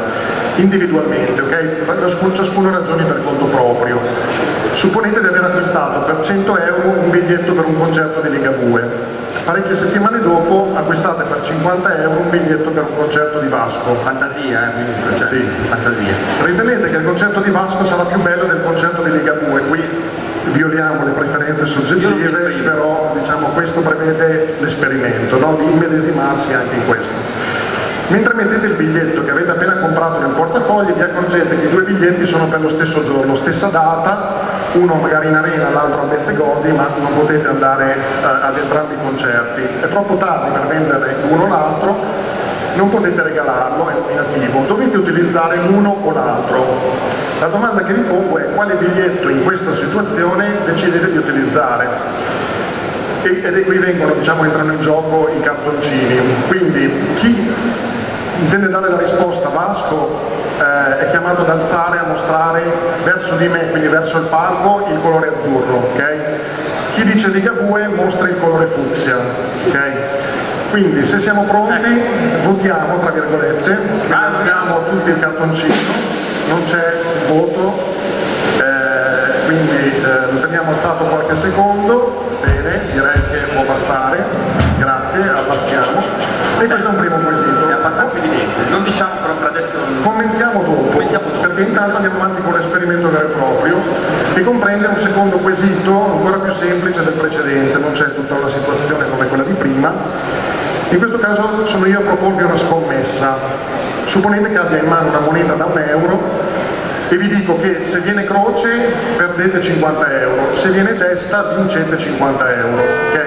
individualmente, ok? Ciascuno ragioni per conto proprio. Supponete di aver acquistato per 100 euro un biglietto per un concerto di Ligabue. Parecchie settimane dopo acquistate per 50 euro un biglietto per un concerto di Vasco. Fantasia, comunque. Cioè, sì. Fantasia. Ritenete che il concerto di Vasco sarà più bello del concerto di Ligabue. Qui violiamo le preferenze soggettive, però diciamo, questo prevede l'esperimento, no? Di immedesimarsi anche in questo. Mentre mettete il biglietto che avete appena comprato nel portafogli, vi accorgete che i due biglietti sono per lo stesso giorno, stessa data, uno magari in arena, l'altro a Bentegodi, ma non potete andare ad entrambi i concerti. È troppo tardi per vendere l'uno o l'altro, non potete regalarlo, è nominativo, dovete utilizzare l'uno o l'altro. La domanda che vi pongo è: quale biglietto in questa situazione decidete di utilizzare? Ed è qui entrano in gioco i cartoncini. Quindi chi intende dare la risposta Vasco è chiamato ad alzare, a mostrare verso di me, quindi verso il palco, il colore azzurro, ok? chi dice Ligabue mostra il colore fucsia, ok? Quindi se siamo pronti votiamo, tra virgolette, alziamo tutti il cartoncino, non c'è voto, quindi lo teniamo alzato qualche secondo, bene, direi che può bastare, grazie, abbassiamo, e questo è un primo quesito. È abbastanza evidente, non diciamo proprio adesso... Commentiamo dopo, perché intanto andiamo avanti con l'esperimento vero e proprio, che comprende un secondo quesito ancora più semplice del precedente, non c'è tutta una situazione come quella di prima. In questo caso sono io a proporvi una scommessa. Supponete che abbia in mano una moneta da €1 e vi dico che se viene croce perdete 50 euro, se viene testa vincete 50 euro, ok?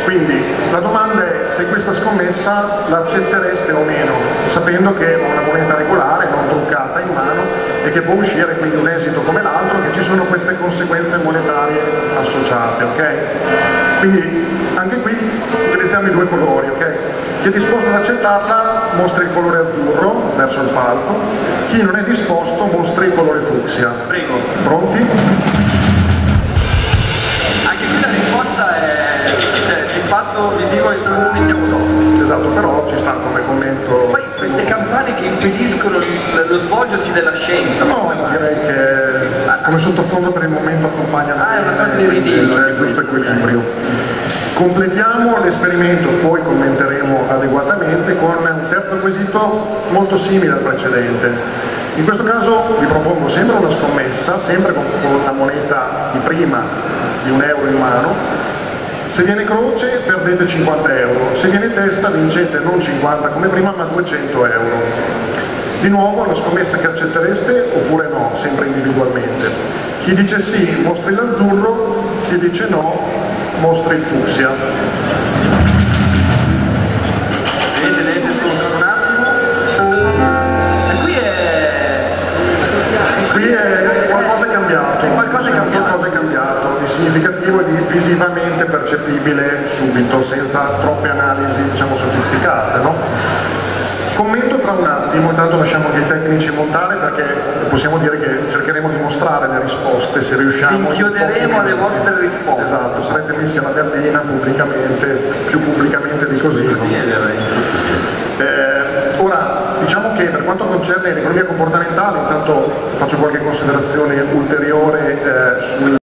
Quindi la domanda è se questa scommessa l'accettereste o meno, sapendo che ho una moneta regolare, non truccata in mano e che può uscire quindi un esito come l'altro, che ci sono queste conseguenze monetarie associate, ok? Quindi anche qui utilizziamo i due colori, ok? Chi è disposto ad accettarla mostra il colore azzurro verso il palco, chi non è disposto mostra il colore fucsia. Prego. Pronti? Anche qui la risposta è, cioè, l'impatto visivo lo mettiamo dopo. Esatto, però ci sta come commento. Poi queste campane che impediscono lo svolgersi della scienza. No, direi che come sottofondo per il momento accompagnano. È una cosa di ridicolo. C'è il giusto equilibrio. Completiamo l'esperimento, poi commenteremo adeguatamente con un terzo quesito molto simile al precedente. In questo caso vi propongo sempre una scommessa, sempre con la moneta di prima di €1 in mano. Se viene croce perdete 50 euro, se viene testa vincete non 50 come prima ma 200 euro. Di nuovo una scommessa che accettereste oppure no, sempre individualmente. Chi dice sì mostri l'azzurro, chi dice no mostri il fucsia. Vedete solo un attimo. E qui è qualcosa è cambiato. Qualcosa è cambiato di significativo e di visivamente percepibile subito, senza troppe analisi, diciamo, sofisticate, no? Commento tra un attimo, intanto lasciamo che i tecnici montare perché possiamo dire che cercheremo di mostrare le risposte se riusciamo. Inchioderemo alle vostre risposte. Esatto, sarete messi alla berlina pubblicamente, più pubblicamente di così. Ora, diciamo che per quanto concerne l'economia comportamentale, intanto faccio qualche considerazione ulteriore sull'argomento.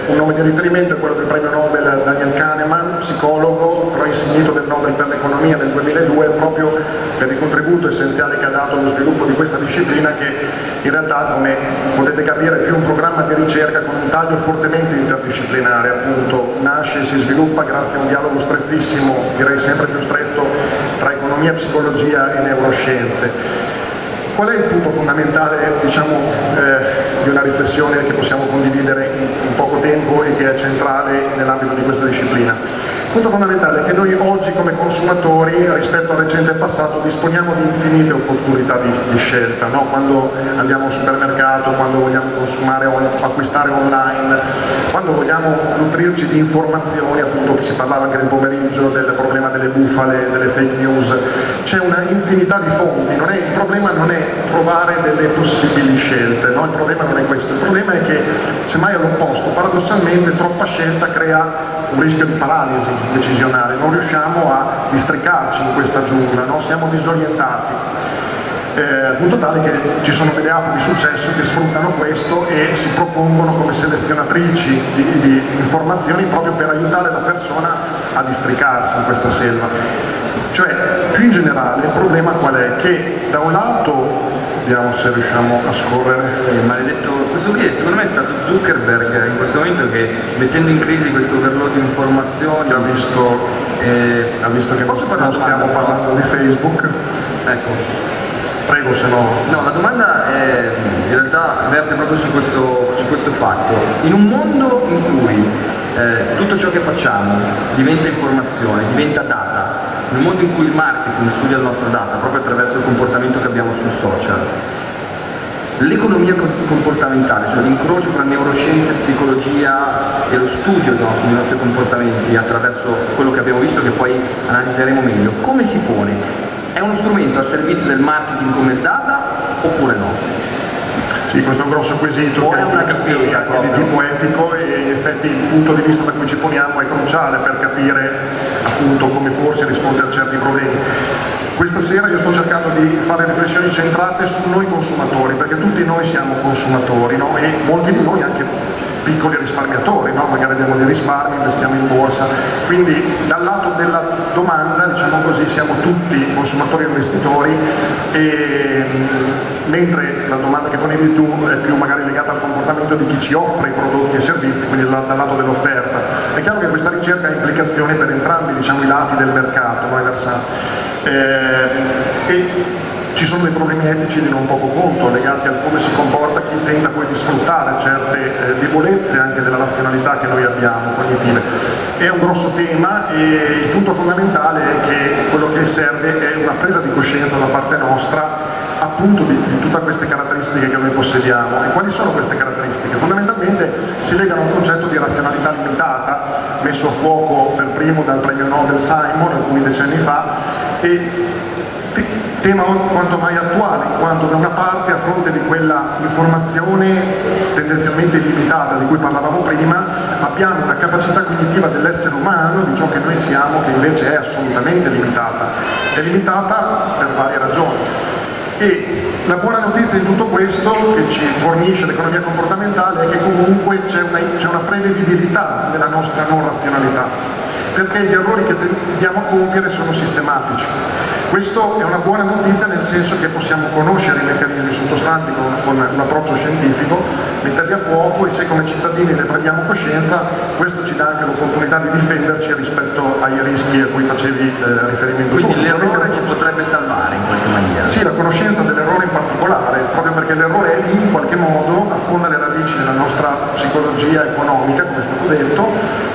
Un nome di riferimento è quello del premio Nobel Daniel Kahneman, psicologo, però insignito del Nobel per l'economia nel 2002, proprio per il contributo essenziale che ha dato allo sviluppo di questa disciplina, che in realtà, come potete capire, è più un programma di ricerca con un taglio fortemente interdisciplinare, appunto, nasce e si sviluppa grazie a un dialogo strettissimo, direi sempre più stretto, tra economia, psicologia e neuroscienze. Qual è il punto fondamentale, diciamo, di una riflessione che possiamo condividere in poco tempo e che è centrale nell'ambito di questa disciplina? Il punto fondamentale è che noi oggi come consumatori, rispetto al recente passato, disponiamo di infinite opportunità di scelta, no? Quando andiamo al supermercato, quando vogliamo consumare o acquistare online, quando vogliamo nutrirci di informazioni, appunto si parlava anche nel pomeriggio del problema delle bufale, delle fake news, c'è una infinità di fonti, il problema non è trovare delle possibili scelte, no? Il problema non è questo, il problema è che semmai all'opposto, paradossalmente troppa scelta crea un rischio di paralisi decisionale, non riusciamo a districarci in questa giungla, no? Siamo disorientati, al punto tale che ci sono delle app di successo che sfruttano questo e si propongono come selezionatrici di informazioni proprio per aiutare la persona a districarsi in questa selva. Cioè, più in generale, il problema qual è? Che da un lato, vediamo se riusciamo a scorrere. Maledetto, questo qui secondo me è stato Zuckerberg in questo momento che, mettendo in crisi questo overload di informazioni, ha visto che non stiamo parlando di Facebook. Ecco. Prego, se no. No, la domanda è, in realtà verte proprio su questo fatto. In un mondo in cui tutto ciò che facciamo diventa informazione, diventa data, in un mondo in cui il marketing studia il nostro data proprio attraverso il comportamento che abbiamo sul social, l'economia comportamentale, cioè l'incrocio fra neuroscienze, psicologia e lo studio dei nostri comportamenti attraverso quello che abbiamo visto, che poi analizzeremo meglio, come si pone? È uno strumento al servizio del marketing come il data oppure no? Sì, questo è un grosso quesito che ha implicazioni anche di tipo etico e in effetti il punto di vista da cui ci poniamo è cruciale per capire appunto come porsi e rispondere a certi problemi. Questa sera io sto cercando di fare riflessioni centrate su noi consumatori, perché tutti noi siamo consumatori, no? E molti di noi anche piccoli risparmiatori, no? Magari abbiamo dei risparmi, investiamo in borsa, quindi dal lato della domanda, diciamo così, siamo tutti consumatori e investitori, e mentre la domanda che ponevi tu è più magari legata al comportamento di chi ci offre i prodotti e servizi, quindi dal lato dell'offerta. È chiaro che questa ricerca ha implicazioni per entrambi, diciamo, i lati del mercato, no? E ci sono dei problemi etici di non poco conto legati al come si comporta chi tenta poi di sfruttare certe debolezze anche della razionalità che noi abbiamo, cognitive. È un grosso tema e il punto fondamentale è che quello che serve è una presa di coscienza da parte nostra appunto di tutte queste caratteristiche che noi possediamo. E quali sono queste caratteristiche? Fondamentalmente si legano a un concetto di razionalità limitata messo a fuoco per primo dal premio Nobel Simon alcuni decenni fa, e tema quanto mai attuale, in quanto da una parte a fronte di quella informazione tendenzialmente illimitata di cui parlavamo prima abbiamo una capacità cognitiva dell'essere umano, di ciò che noi siamo, che invece è assolutamente limitata. È limitata per varie ragioni. E la buona notizia in tutto questo che ci fornisce l'economia comportamentale è che comunque c'è una prevedibilità della nostra non razionalità, perché gli errori che tendiamo a compiere sono sistematici. Questo è una buona notizia nel senso che possiamo conoscere i meccanismi sottostanti con un approccio scientifico, metterli a fuoco, e se come cittadini ne prendiamo coscienza questo ci dà anche l'opportunità di difenderci rispetto ai rischi a cui facevi riferimento. Quindi l'errore ci potrebbe salvare in qualche maniera? Sì, la conoscenza dell'errore in particolare, proprio perché l'errore è lì, in qualche modo affonda le radici nella nostra psicologia economica, come è stato detto,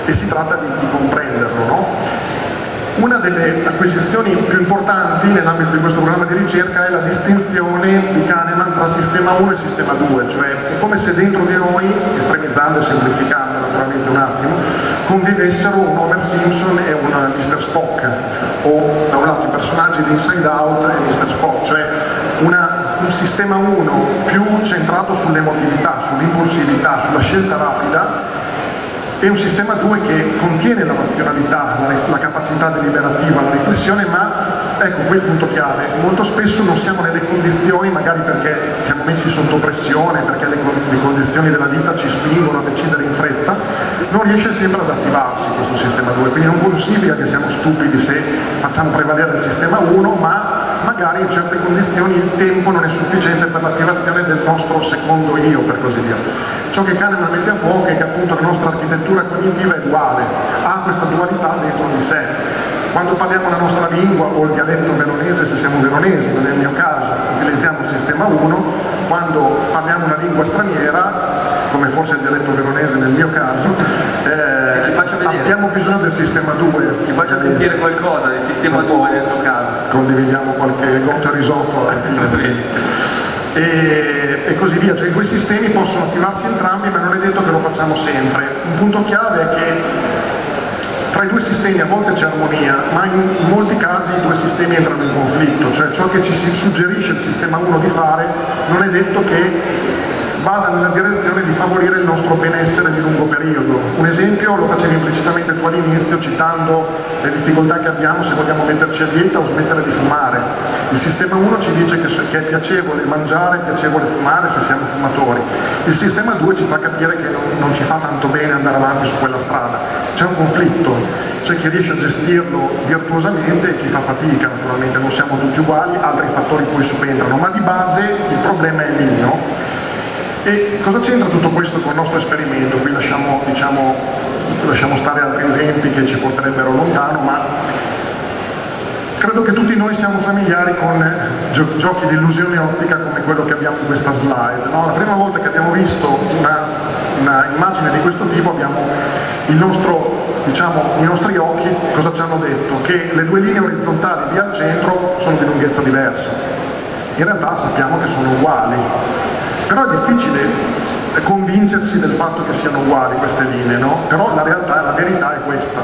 e si tratta di comprenderlo, no? Una delle acquisizioni più importanti nell'ambito di questo programma di ricerca è la distinzione di Kahneman tra sistema 1 e sistema 2, cioè è come se dentro di noi, estremizzando e semplificando naturalmente un attimo, convivessero un Homer Simpson e un Mr. Spock, o da un lato i personaggi di Inside Out e Mr. Spock, cioè un sistema 1 più centrato sull'emotività, sull'impulsività, sulla scelta rapida, e un sistema 2 che contiene la razionalità, la capacità deliberativa, la riflessione, ma ecco qui il punto chiave, molto spesso non siamo nelle condizioni, magari perché siamo messi sotto pressione, perché le condizioni della vita ci spingono a decidere in fretta, non riesce sempre ad attivarsi questo sistema 2, quindi non significa che siamo stupidi se facciamo prevalere il sistema 1, ma magari in certe condizioni il tempo non è sufficiente per l'attivazione del nostro secondo io, per così dire. Ciò che Kahneman mette a fuoco è che appunto la nostra architettura cognitiva è duale, ha questa dualità dentro di sé. Quando parliamo la nostra lingua o il dialetto veronese, se siamo veronesi, non è il mio caso, utilizziamo il sistema 1, quando parliamo una lingua straniera, come forse il dialetto veronese nel mio caso, abbiamo bisogno del sistema 2. Ci faccia sentire qualcosa del sistema 2 nel suo caso. Condividiamo qualche goccia risotto alla fine. E così via, cioè i due sistemi possono attivarsi entrambi, ma non è detto che lo facciamo sempre. Un punto chiave è che tra i due sistemi a volte c'è armonia, ma in molti casi i due sistemi entrano in conflitto, cioè ciò che ci si suggerisce il sistema 1 di fare non è detto che vada nella direzione di favorire il nostro benessere di lungo periodo. Un esempio lo facevi implicitamente tu all'inizio citando le difficoltà che abbiamo se vogliamo metterci a dieta o smettere di fumare. Il sistema 1 ci dice che è piacevole mangiare, è piacevole fumare se siamo fumatori. Il sistema 2 ci fa capire che non ci fa tanto bene andare avanti su quella strada. C'è un conflitto, c'è chi riesce a gestirlo virtuosamente e chi fa fatica, naturalmente non siamo tutti uguali, altri fattori poi subentrano, ma di base il problema è lì, no? E cosa c'entra tutto questo con il nostro esperimento? Qui lasciamo stare altri esempi che ci porterebbero lontano, ma credo che tutti noi siamo familiari con giochi di illusione ottica come quello che abbiamo in questa slide, no? La prima volta che abbiamo visto una immagine di questo tipo abbiamo i nostri occhi cosa ci hanno detto? Che le due linee orizzontali lì al centro sono di lunghezza diversa. In realtà sappiamo che sono uguali. Però è difficile convincersi del fatto che siano uguali queste linee, no? Però la realtà, la verità è questa.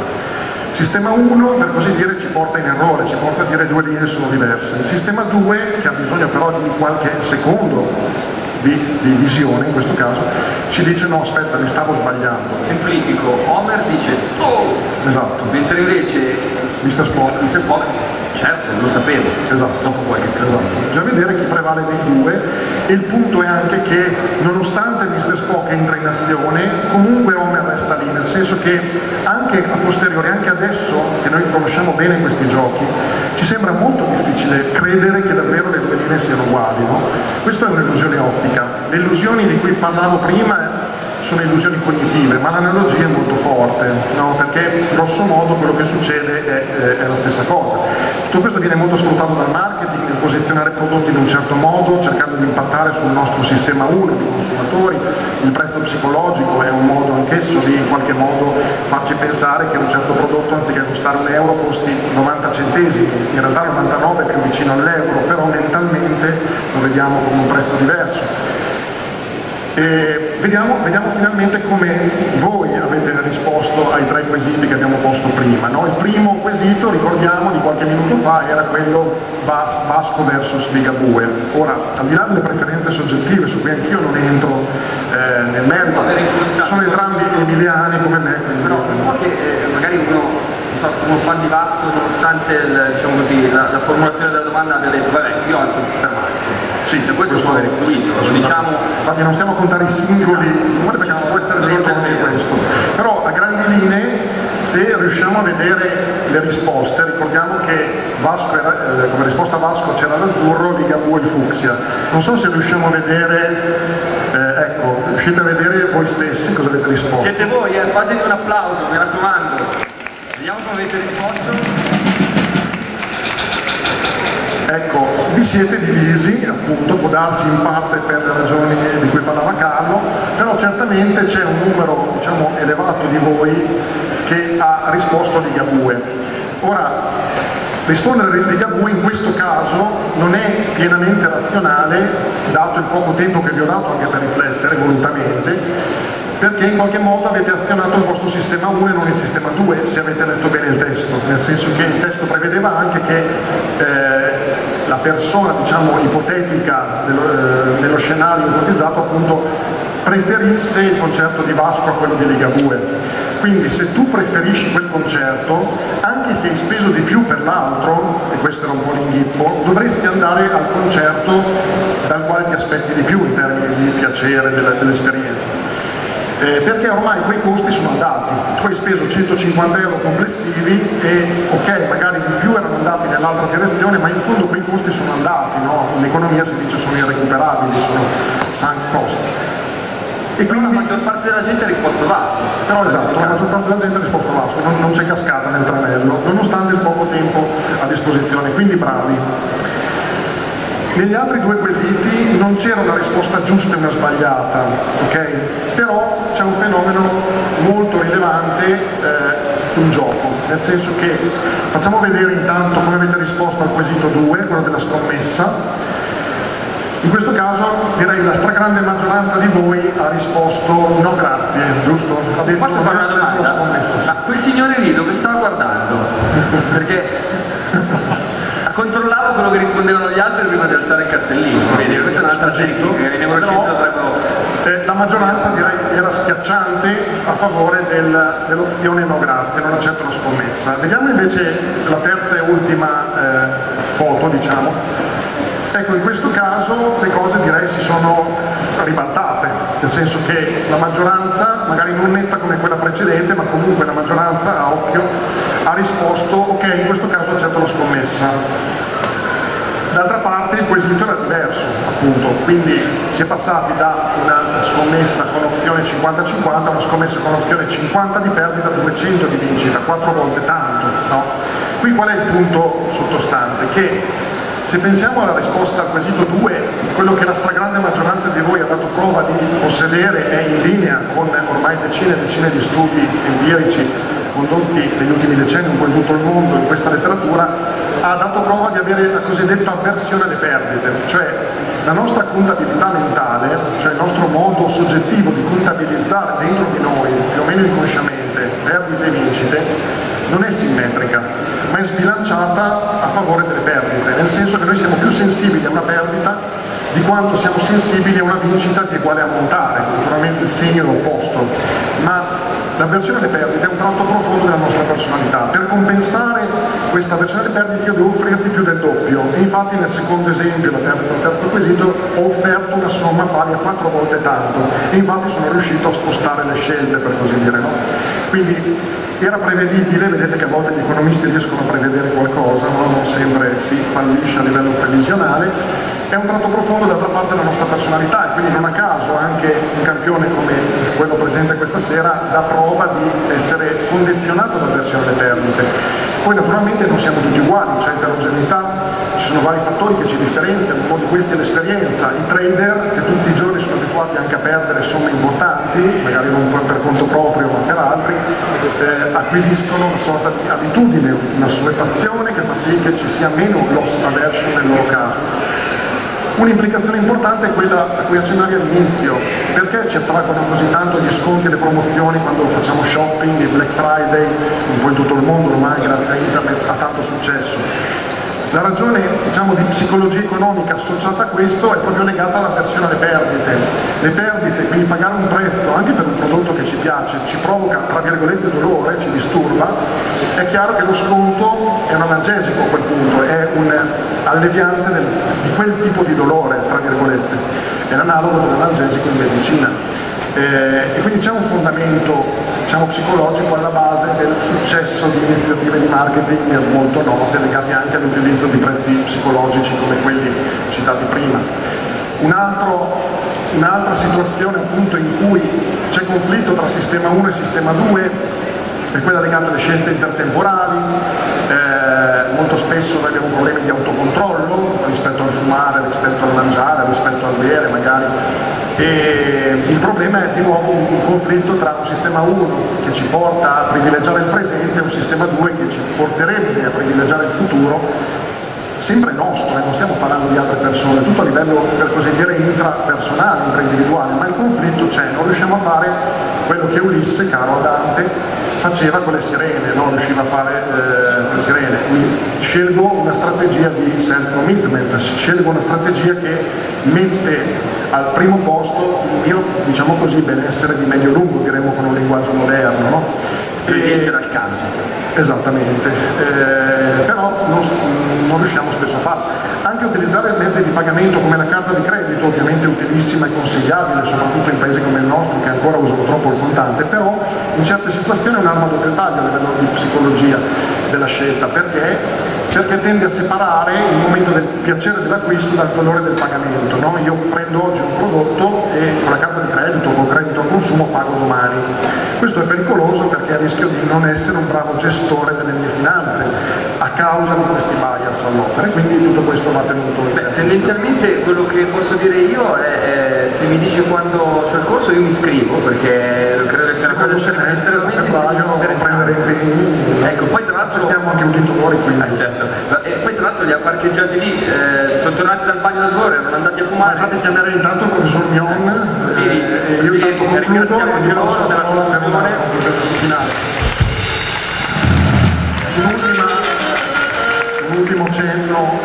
Il sistema 1, per così dire, ci porta in errore, ci porta a dire due linee sono diverse. Il sistema 2, che ha bisogno però di qualche secondo di visione in questo caso, ci dice no aspetta, mi stavo sbagliando. Semplifico, Homer dice oh! Esatto. Mentre invece Mr. Spock, certo, lo sapevo. Esatto. Dopo qualche secondo. Esatto. Bisogna vedere chi prevale dei due, e il punto è anche che nonostante Mr. Spock entra in azione, comunque Homer resta lì, nel senso che anche a posteriori, anche adesso che noi conosciamo bene questi giochi, ci sembra molto difficile credere che davvero le due linee siano uguali, no? Questa è un'illusione ottica. Le illusioni di cui parlavo prima sono illusioni cognitive, ma l'analogia è molto forte, no? Perché grosso modo quello che succede è la stessa cosa. Tutto questo viene molto sfruttato dal marketing, nel posizionare prodotti in un certo modo, cercando di impattare sul nostro sistema 1 di consumatori. Il prezzo psicologico è un modo anch'esso di in qualche modo farci pensare che un certo prodotto, anziché costare €1, costi 90 centesimi, in realtà 99 è più vicino all'euro, però mentalmente lo vediamo come un prezzo diverso. E vediamo finalmente come voi avete risposto ai 3 quesiti che abbiamo posto prima, no? Il primo quesito, ricordiamo, di qualche minuto fa era quello Vasco versus Ligabue. Ora, al di là delle preferenze soggettive, su cui anch'io non entro nel merito, sono entrambi emiliani come me. Però un po' che magari uno fan di Vasco, nonostante diciamo così, la formulazione della domanda, abbia detto vabbè, io alzo per Vasco. Sì, cioè, questo può avere influito, diciamo. Infatti non stiamo a contare i singoli, perché ci può essere dentro anche questo. Però a grandi linee, se riusciamo a vedere le risposte, ricordiamo che Vasco era, come risposta a Vasco c'era l'azzurro, Ligabue il fucsia. Non so se riusciamo a vedere, ecco, riuscite a vedere voi stessi cosa avete risposto. Siete voi, fatevi un applauso, mi raccomando. Vediamo come avete risposto. Ecco, vi siete divisi, appunto, può darsi in parte per le ragioni di cui parlava Carlo, però certamente c'è un numero, diciamo, elevato di voi che ha risposto a Ligabue. Ora, rispondere a Ligabue in questo caso non è pienamente razionale, dato il poco tempo che vi ho dato anche per riflettere volutamente, perché in qualche modo avete azionato il vostro sistema 1 e non il sistema 2, se avete letto bene il testo, nel senso che il testo prevedeva anche che la persona, diciamo, ipotetica dello scenario ipotizzato, appunto, preferisse il concerto di Vasco a quello di Ligabue. Quindi se tu preferisci quel concerto, anche se hai speso di più per l'altro, e questo era un po' l'inghippo, dovresti andare al concerto dal quale ti aspetti di più in termini di piacere dell'esperienza. Perché ormai quei costi sono andati, tu hai speso 150 euro complessivi e ok, magari di più erano andati nell'altra direzione, ma in fondo quei costi sono andati, no? In economia si dice sono irrecuperabili, sono sunk cost. E quindi la maggior parte della gente ha risposto Vasco. Però esatto, la maggior parte della gente ha risposto Vasco, non c'è cascata nel tranello, nonostante il poco tempo a disposizione, quindi bravi. Negli altri 2 quesiti non c'era una risposta giusta e una sbagliata, ok? Però c'è un fenomeno molto rilevante in gioco, nel senso che facciamo vedere intanto come avete risposto al quesito 2, quello della scommessa. In questo caso direi la stragrande maggioranza di voi ha risposto no grazie, giusto? Ha detto posso fare una domanda? La scommessa, sì. Ma quel signore lì dove stava guardando? Perché controllavo quello che rispondevano gli altri prima di alzare il cartellino, quindi questa è un'altra tecnica che i neuroscienze dovrebbero... La maggioranza direi era schiacciante a favore dell'opzione no grazie, non accetto la scommessa. Vediamo invece la terza e ultima foto, diciamo. Ecco, in questo caso le cose direi si sono ribaltate, nel senso che la maggioranza, magari non netta come quella precedente, ma comunque la maggioranza a occhio ha risposto ok, in questo caso accetto la scommessa. D'altra parte il quesito era diverso, appunto, quindi si è passati da una scommessa con opzione 50-50 a una scommessa con opzione 50 di perdita, 200 di vincita, 4 volte tanto, no? Qui qual è il punto sottostante? Che se pensiamo alla risposta al quesito 2, quello che la stragrande maggioranza di voi ha dato prova di possedere è in linea con ormai decine e decine di studi empirici condotti negli ultimi decenni un po' in tutto il mondo in questa letteratura, ha dato prova di avere la cosiddetta avversione alle perdite, cioè la nostra contabilità mentale, cioè il nostro modo soggettivo di contabilizzare dentro di noi, più o meno inconsciamente, perdite e vincite, non è simmetrica, ma è sbilanciata a favore delle perdite, nel senso che noi siamo più sensibili a una perdita di quanto siamo sensibili a una vincita che è uguale a montare, naturalmente il segno è l'opposto, ma l'avversione alle perdite è un tratto profondo della nostra personalità. Per compensare questa avversione alle perdite io devo offrirti più del doppio, e infatti nel secondo esempio, il terzo quesito, ho offerto una somma pari a 4 volte tanto, e infatti sono riuscito a spostare le scelte, per così dire, no? Quindi era prevedibile, vedete che a volte gli economisti riescono a prevedere qualcosa, no? Non sempre si fallisce a livello previsionale. È un tratto profondo d'altra parte della nostra personalità, e quindi non a caso anche un campione come quello presente questa sera dà prova di essere condizionato dall'avversione alle perdite. Poi naturalmente non siamo tutti uguali, c'è eterogeneità, ci sono vari fattori che ci differenziano, uno di questi è l'esperienza. I trader, che tutti i giorni sono abituati anche a perdere somme importanti, magari non per conto proprio ma per altri, acquisiscono una sorta di abitudine, una suefazione che fa sì che ci sia meno loss aversion nel loro caso. Un'implicazione importante è quella a cui accennavi all'inizio: perché ci attraggono così tanto gli sconti e le promozioni quando facciamo shopping, il Black Friday, un po' in tutto il mondo ormai grazie a internet ha tanto successo? La ragione, diciamo, di psicologia economica associata a questo è proprio legata all'avversione alle perdite. Le perdite, quindi pagare un prezzo anche per un prodotto che ci piace, ci provoca, tra virgolette, dolore, ci disturba. È chiaro che lo sconto è un analgesico a quel punto, è un alleviante di quel tipo di dolore, tra virgolette. È l'analogo dell'analgesico in medicina. E quindi c'è un fondamento, diciamo, psicologico alla base del successo di iniziative di marketing molto note, legate anche all'utilizzo di prezzi psicologici come quelli citati prima. Un'altra situazione appunto in cui c'è conflitto tra sistema 1 e sistema 2 è quella legata alle scelte intertemporali. Molto spesso noi abbiamo problemi di autocontrollo rispetto al fumare, rispetto al mangiare, rispetto al bere magari. E il problema è di nuovo un conflitto tra un sistema 1 che ci porta a privilegiare il presente e un sistema 2 che ci porterebbe a privilegiare il futuro, sempre nostro, non stiamo parlando di altre persone, tutto a livello, per così dire, intrapersonale, intraindividuale, ma il conflitto c'è, non riusciamo a fare quello che Ulisse, caro a Dante, faceva con le sirene, non riusciva a fare con le sirene. Quindi scelgo una strategia di self-commitment, scelgo una strategia che mette al primo posto il mio, diciamo così, benessere di medio-lungo, diremmo con un linguaggio moderno, no? Resistere al canto. Esattamente, però non riusciamo spesso a farlo. Anche utilizzare mezzi di pagamento come la carta di credito, ovviamente utilissima e consigliabile, soprattutto in paesi come il nostro che ancora usano troppo il contante, però in certe situazioni è un'arma a doppio taglio a livello di psicologia della scelta, perché tende a separare il momento del piacere dell'acquisto dal dolore del pagamento, no? Io prendo oggi un prodotto e con la carta di credito o con credito al consumo pago domani. Questo è pericoloso perché rischio di non essere un bravo gestore delle mie finanze a causa di questi bias all'opera, e quindi tutto questo va tenuto in considerazione. Tendenzialmente quello che posso dire io è se mi dice quando c'è il corso io mi iscrivo, perché credo che sia una cosa estremamente prendere impegni. Ecco, poi tra l'altro accettiamo anche uditori, quindi. Certo. E poi tra l'altro li ha parcheggiati lì, sono tornati dal bagno da 2 ore, erano andati a fumare. Infatti chiamerei intanto il professor Mion, e io intanto concludo e vi passo la parola per la conclusione finale. Un ultimo cenno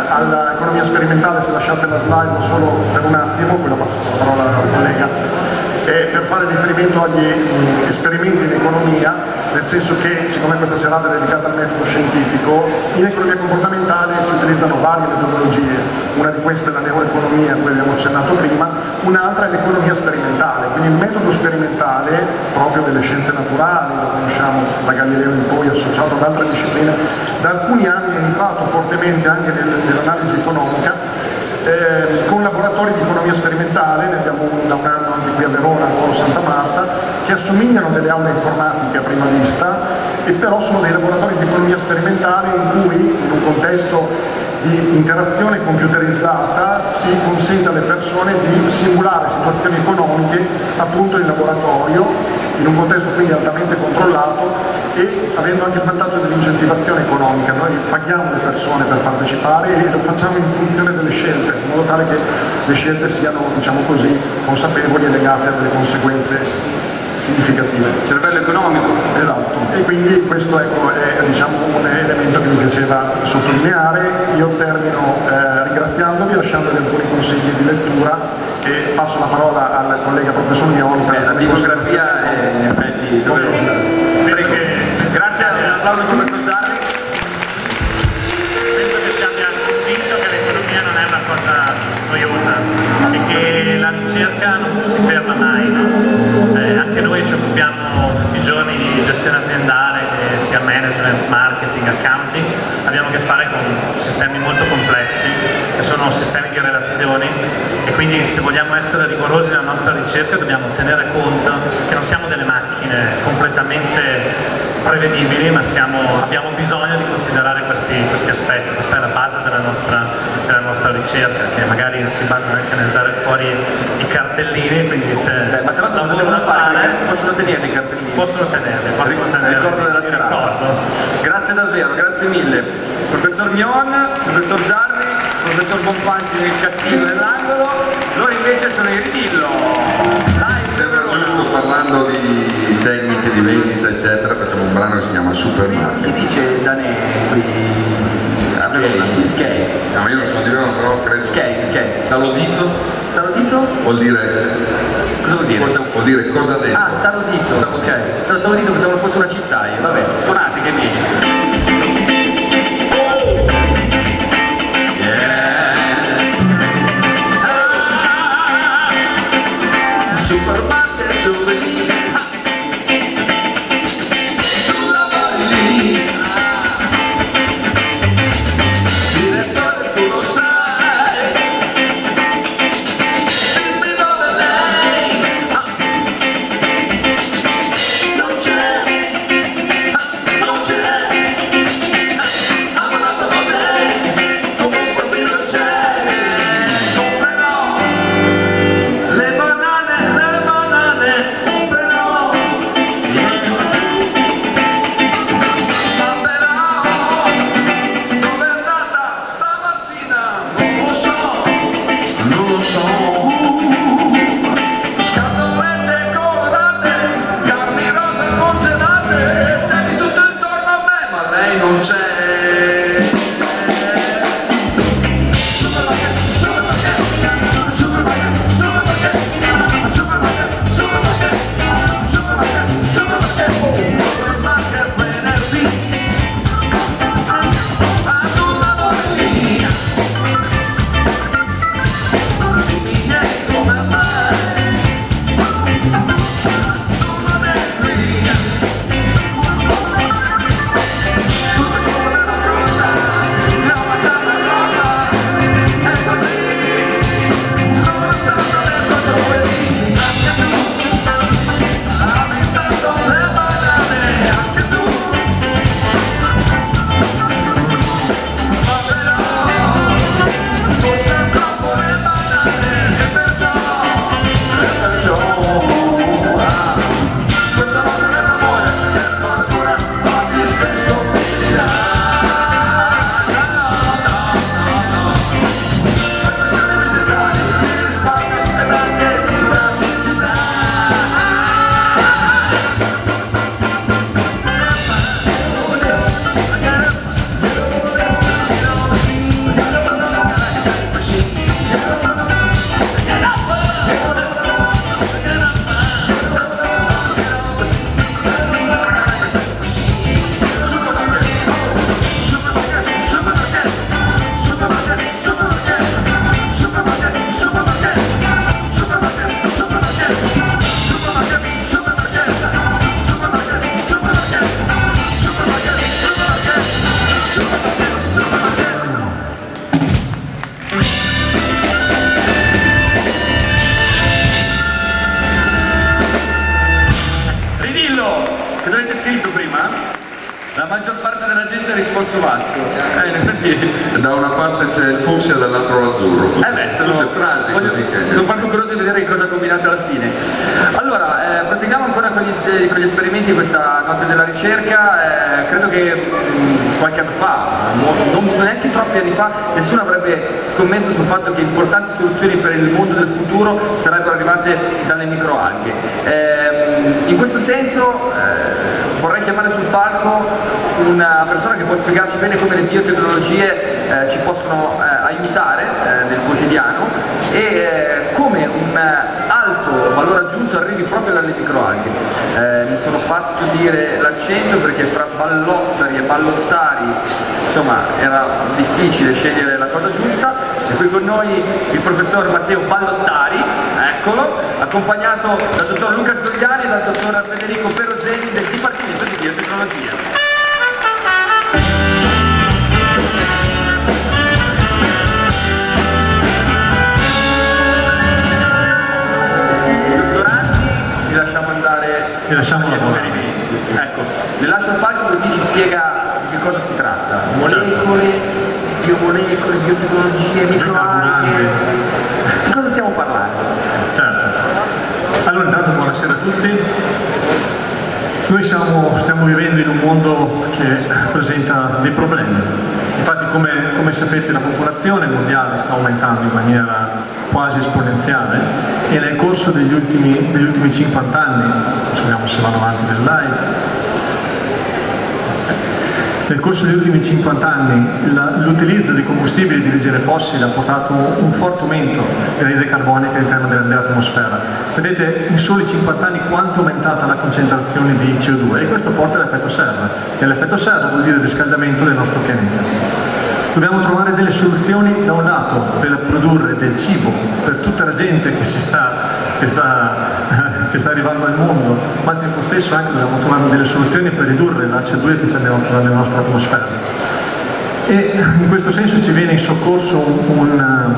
all'economia sperimentale, se lasciate la slide, ma solo per un attimo, poi la passo la parola al collega. Per fare riferimento agli esperimenti in economia, nel senso che, siccome questa serata è dedicata al metodo scientifico, in economia comportamentale si utilizzano varie metodologie. Una di queste è la neuroeconomia, a cui abbiamo accennato prima, un'altra è l'economia sperimentale. Quindi il metodo sperimentale, proprio delle scienze naturali, lo conosciamo da Galileo in poi, associato ad altre discipline, da alcuni anni è entrato fortemente anche nell'analisi economica, con laboratori di economia sperimentale, ne abbiamo uno da un anno anche qui a Verona, al Polo Santa Marta, che assomigliano a delle aule informatiche a prima vista, e però sono dei laboratori di economia sperimentale in cui, in un contesto di interazione computerizzata, si consente alle persone di simulare situazioni economiche appunto in laboratorio, in un contesto quindi altamente controllato, e avendo anche il vantaggio dell'incentivazione economica. Noi paghiamo le persone per partecipare e lo facciamo in funzione delle scelte, in modo tale che le scelte siano, diciamo così, consapevoli e legate a delle conseguenze significative. Cervello economico. Esatto, e quindi questo, ecco, è, diciamo, un elemento che mi piaceva sottolineare. Io termino ringraziandovi, lasciandovi alcuni consigli consigli di lettura e passo la parola al collega professor Mioli per la bibliografia in effetti doverosa. Grazie, un applauso al professor Zarri. Penso che ci abbia convinto che l'economia non è una cosa noiosa e che la ricerca non si ferma mai, no? Anche noi ci occupiamo tutti i giorni di gestione aziendale, che sia management, marketing, accounting, abbiamo a che fare con sistemi molto complessi che sono sistemi di relazioni e quindi se vogliamo essere rigorosi nella nostra ricerca dobbiamo tenere conto che non siamo delle macchine completamente prevedibili, ma abbiamo bisogno di considerare questi aspetti. Questa è la base della nostra ricerca, che magari si basa anche nel dare fuori i cartellini, quindi c'è ma tra l'altro devono fare, possono tenerli i cartellini? Possono tenerli. Ricordo della serata. Grazie davvero, grazie mille. Professor Mion, professor Zarri, professor Bonfanti nel Castillo nell'angolo, loro invece sono i Ridillo. Sembra giusto, parlando di tecniche di vendita eccetera, facciamo un brano che si chiama Supermarket. Si dice danè qui a Verona? Skei. No, io non so dire, però credo. Skei. Saludito? Saludito? Vuol dire. Cosa vuol dire? Vuol dire cosa detto. Ah, Saludito, ok. Saludito pensavo fosse una città io, vabbè, suonate che vieni. Supermarket giovedì, tu lavori lì, direttore tu lo sai, dimmi dove lei, non c'è, abbonata cos'è, comunque qui non c'è, comprerò le banane, comprerò, ma però dove è andata stamattina non lo so, scatolette colorate, carni rosa congelate, c'è di tutto intorno a me, ma lei non c'è. Cosa avete scritto prima? La maggior parte della gente ha risposto Vasco. In effetti. Da una parte c'è il fucsia, dall'altro l'azzurro. Tutte frasi così che. Sono proprio curioso di vedere che cosa combinate alla fine. Allora, proseguiamo ancora con gli esperimenti di questa notte della ricerca. Credo che qualche anno fa, non neanche troppi anni fa, nessuno avrebbe scommesso sul fatto che importanti soluzioni per il mondo del futuro sarebbero arrivate dalle microalghe. In questo senso vorrei chiamare sul palco una persona che può spiegarci bene come le biotecnologie ci possono aiutare aiutare nel quotidiano e come un alto valore aggiunto arrivi proprio dalle microalghe. Mi sono fatto dire l'accento perché fra ballottari e ballottari insomma era difficile scegliere la cosa giusta, e qui con noi il professor Matteo Ballottari, eccolo, accompagnato dal dottor Luca Zogliani e dal dottor Federico Peroseni del Dipartimento di Biotecnologia. E lasciamo gli esperimenti. Ecco, le lascio al palco così ci spiega di che cosa si tratta. Molecole, biomolecole, biotecnologie, microalghe. Di cosa stiamo parlando? Certo. Allora intanto buonasera a tutti. Noi stiamo vivendo in un mondo che presenta dei problemi. Infatti come sapete la popolazione mondiale sta aumentando in maniera quasi esponenziale e nel corso degli ultimi 50 anni, vediamo se vanno avanti le slide, nel corso degli ultimi 50 anni l'utilizzo di combustibili di origine fossile ha portato un forte aumento dell'anidride carbonica all'interno dell'atmosfera. Vedete in soli 50 anni quanto è aumentata la concentrazione di CO2 e questo porta all'effetto serra. E l'effetto serra vuol dire riscaldamento del nostro pianeta. Dobbiamo trovare delle soluzioni da un lato per produrre del cibo per tutta la gente che sta arrivando al mondo, ma al tempo stesso anche dobbiamo trovare delle soluzioni per ridurre la CO2 che c'è nella nostra atmosfera. E in questo senso ci viene in soccorso un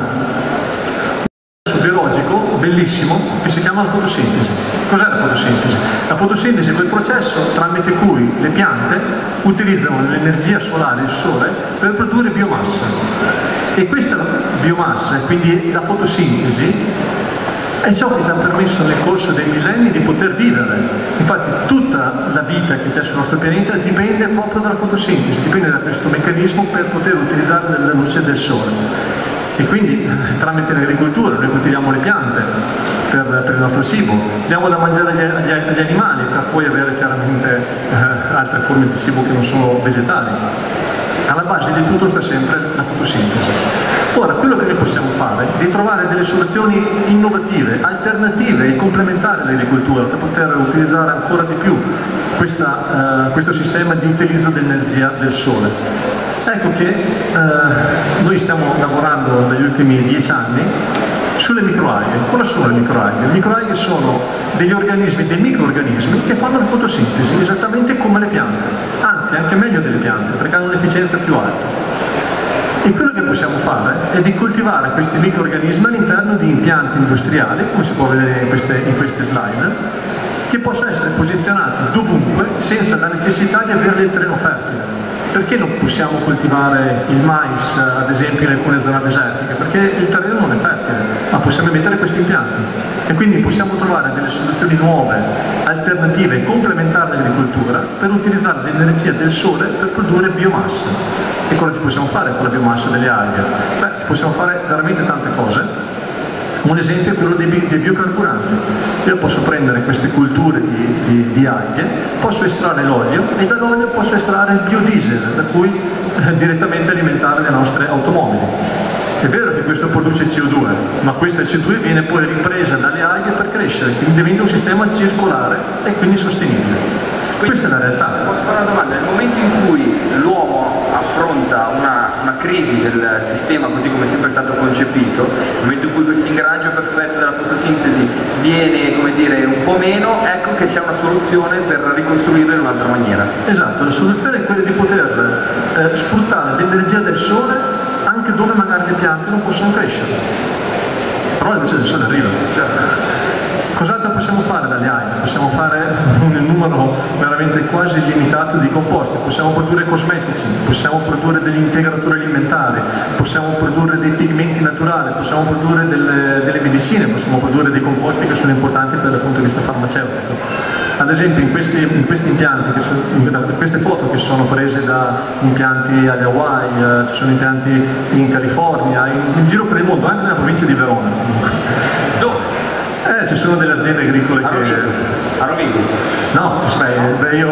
biologico bellissimo che si chiama la fotosintesi. Cos'è la fotosintesi? La fotosintesi è quel processo tramite cui le piante utilizzano l'energia solare, il sole, per produrre biomassa. E questa biomassa, quindi la fotosintesi, è ciò che ci ha permesso nel corso dei millenni di poter vivere. Infatti tutta la vita che c'è sul nostro pianeta dipende proprio dalla fotosintesi, dipende da questo meccanismo per poter utilizzare la luce del sole. E quindi tramite l'agricoltura noi coltiviamo le piante per il nostro cibo, diamo da mangiare agli animali per poi avere chiaramente altre forme di cibo che non sono vegetali. Alla base di tutto sta sempre la fotosintesi. Ora, quello che noi possiamo fare è di trovare delle soluzioni innovative, alternative e complementari all'agricoltura per poter utilizzare ancora di più questo sistema di utilizzo dell'energia del sole. Ecco che noi stiamo lavorando negli ultimi 10 anni sulle microalghe. Cosa sono le microalghe? Le microalghe sono degli organismi, dei microorganismi che fanno la fotosintesi esattamente come le piante, anzi anche meglio delle piante perché hanno un'efficienza più alta. E quello che possiamo fare è di coltivare questi microorganismi all'interno di impianti industriali, come si può vedere in queste slide, che possono essere posizionati dovunque senza la necessità di avere del terreno fertile. Perché non possiamo coltivare il mais, ad esempio, in alcune zone desertiche? Perché il terreno non è fertile, ma possiamo mettere questi impianti. E quindi possiamo trovare delle soluzioni nuove, alternative e complementari all'agricoltura per utilizzare l'energia del sole per produrre biomassa. E cosa ci possiamo fare con la biomassa delle alghe? Beh, ci possiamo fare veramente tante cose. Un esempio è quello dei biocarburanti. Io posso prendere queste culture di alghe, posso estrarre l'olio e dall'olio posso estrarre il biodiesel, da cui direttamente alimentare le nostre automobili. È vero che questo produce CO2, ma questa CO2 viene poi ripresa dalle alghe per crescere, quindi diventa un sistema circolare e quindi sostenibile. Questa è la realtà. Posso fare una domanda? Nel momento in cui l'uomo affronta una crisi del sistema così come è sempre stato concepito, nel momento in cui questo ingranaggio perfetto della fotosintesi viene, come dire, un po' meno, ecco che c'è una soluzione per ricostruirlo in un'altra maniera. Esatto, la soluzione è quella di poter sfruttare l'energia del sole anche dove magari le piante non possono crescere. Però la luce del sole arriva. Cos'altro possiamo fare dalle alghe? Possiamo fare un numero veramente quasi illimitato di composti, possiamo produrre cosmetici, possiamo produrre degli integratori alimentari, possiamo produrre dei pigmenti naturali, possiamo produrre delle medicine, possiamo produrre dei composti che sono importanti dal punto di vista farmaceutico. Ad esempio in questi impianti, queste foto che sono prese da impianti agli Hawaii, ci sono impianti in California, in giro per il mondo, anche nella provincia di Verona. Dove? Ci sono delle aziende agricole a Rovigo? No, io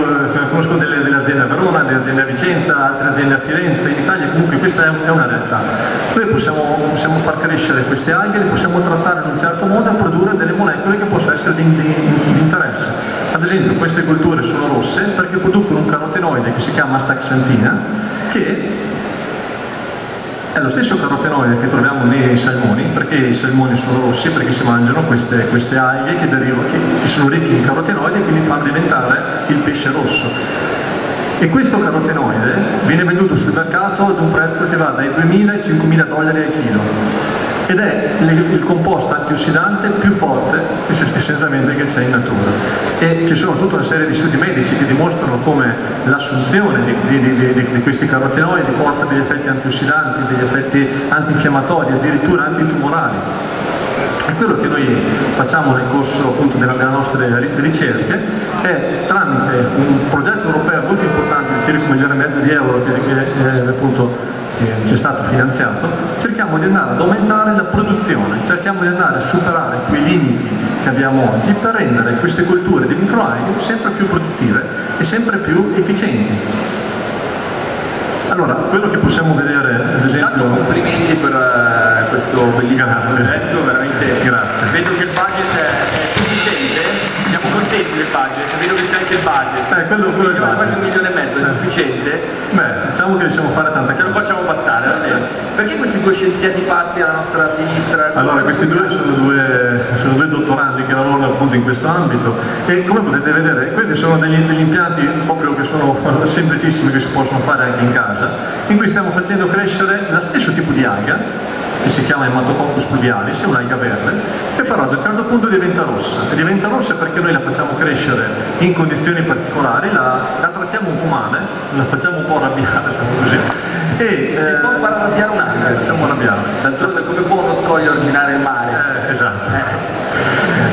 conosco delle aziende a Verona, delle aziende a Vicenza, altre aziende a Firenze, in Italia comunque questa è una realtà. Noi possiamo far crescere queste alghe, le possiamo trattare in un certo modo e produrre delle molecole che possono essere di interesse. Ad esempio queste colture sono rosse perché producono un carotenoide che si chiama astaxantina, che è lo stesso carotenoide che troviamo nei salmoni, perché i salmoni sono rossi perché si mangiano queste alghe che sono ricche in carotenoide e quindi fanno diventare il pesce rosso. E questo carotenoide viene venduto sul mercato ad un prezzo che va dai 2.000 ai 5.000 dollari al chilo. Ed è il composto antiossidante più forte essenzialmente che c'è in natura. E ci sono tutta una serie di studi medici che dimostrano come l'assunzione di questi carotenoidi porta degli effetti antiossidanti, degli effetti antinfiammatori, addirittura antitumorali. E quello che noi facciamo nel corso appunto delle nostre ricerche è, tramite un progetto europeo molto importante di circa 1,5 milioni di euro che ci è stato finanziato, cerchiamo di andare ad aumentare la produzione, cerchiamo di andare a superare quei limiti che abbiamo oggi per rendere queste colture di microalghe sempre più produttive e sempre più efficienti. Allora, quello che possiamo vedere, ad esempio... Tanto complimenti per questo bellissimo progetto, veramente grazie. Vedo che il budget è sufficiente, siamo contenti del budget, vedo che c'è anche il budget. Quello è il budget. Quasi 1,5 milioni, è sufficiente? Beh, diciamo che riusciamo a fare tanta cosa. Ce lo facciamo bastare, va bene. Perché questi due scienziati pazzi alla nostra sinistra? Allora, questi due sono due dottorandi che lavorano appunto in questo ambito e come potete vedere questi sono degli impianti proprio che sono semplicissimi, che si possono fare anche in casa, in cui stiamo facendo crescere lo stesso tipo di alga che si chiama Hematococcus pluvialis, è un'alga verde, che però ad un certo punto diventa rossa. E diventa rossa perché noi la facciamo crescere in condizioni particolari, la trattiamo un po' male, la facciamo un po' arrabbiare, diciamo così. Si può far arrabbiare un'alga? Facciamo arrabbiare. D'altronde come può uno scoglio originare il mare? Esatto.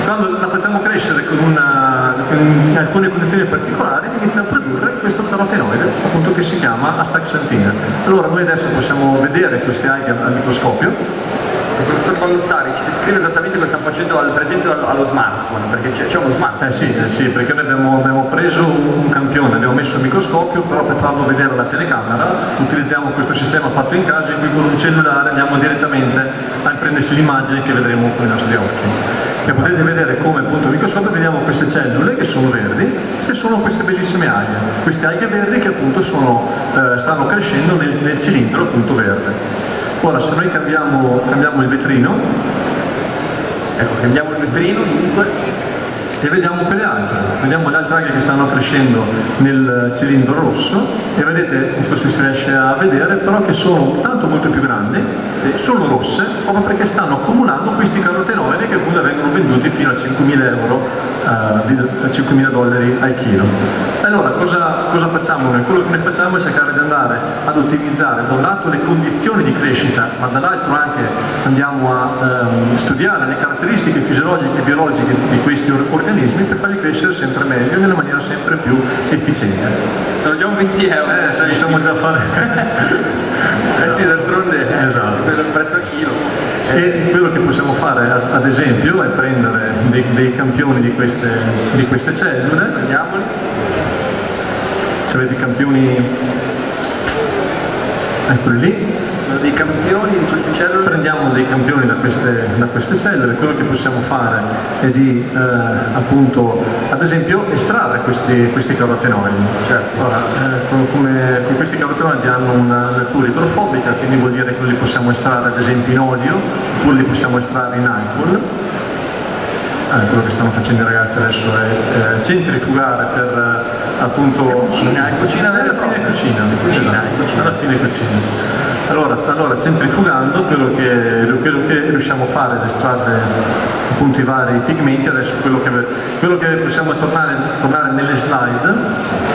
Quando la facciamo crescere in alcune condizioni particolari inizia a produrre questo carotenoide appunto che si chiama astaxantina. Allora noi adesso possiamo vedere queste alghe al microscopio. Il professor Ballottari ci descrive esattamente cosa sta facendo per esempio allo smartphone, perché c'è uno smartphone. Sì, perché noi abbiamo preso un campione, abbiamo messo il microscopio, però per farlo vedere alla telecamera utilizziamo questo sistema fatto in casa in cui con un cellulare andiamo direttamente a prendersi l'immagine che vedremo con i nostri occhi. E potete vedere come appunto al microscopio vediamo queste cellule che sono verdi, queste sono queste bellissime alghe, queste alghe verdi che appunto stanno crescendo nel cilindro appunto verde. Ora se noi cambiamo il vetrino, ecco, cambiamo il vetrino dunque, e vediamo quelle altre, vediamo le altre alghe che stanno crescendo nel cilindro rosso e vedete, non so se si riesce a vedere, però che sono tanto molto più grandi, sono rosse, proprio perché stanno accumulando questi carotenoidi che appunto vengono venduti fino a 5.000 euro, a 5.000 dollari al chilo. Allora cosa facciamo noi? Quello che noi facciamo è cercare di andare ad ottimizzare da un lato le condizioni di crescita, ma dall'altro anche andiamo a studiare le caratteristiche fisiologiche e biologiche di questi organismi per farli crescere sempre meglio e nella maniera sempre più efficiente. Sono già un 20 euro. Possiamo già fare. Sì, d'altronde esatto. Il prezzo al chilo. E quello che possiamo fare ad esempio è prendere dei campioni di queste cellule. Prendiamoli. Avete i campioni, eccoli lì. Sono dei campioni di queste cellule? Prendiamo dei campioni da queste cellule, quello che possiamo fare è di appunto ad esempio estrarre questi carotenoidi. Certo. Ora, con questi carotenoidi hanno una natura idrofobica, quindi vuol dire che li possiamo estrarre ad esempio in olio, oppure li possiamo estrarre in alcol. Quello che stanno facendo i ragazzi adesso è centrifugare per appunto cucina alla fine cucina. Allora centrifugando quello che riusciamo a fare è estrarre appunto i vari pigmenti. Adesso quello che possiamo tornare nelle slide.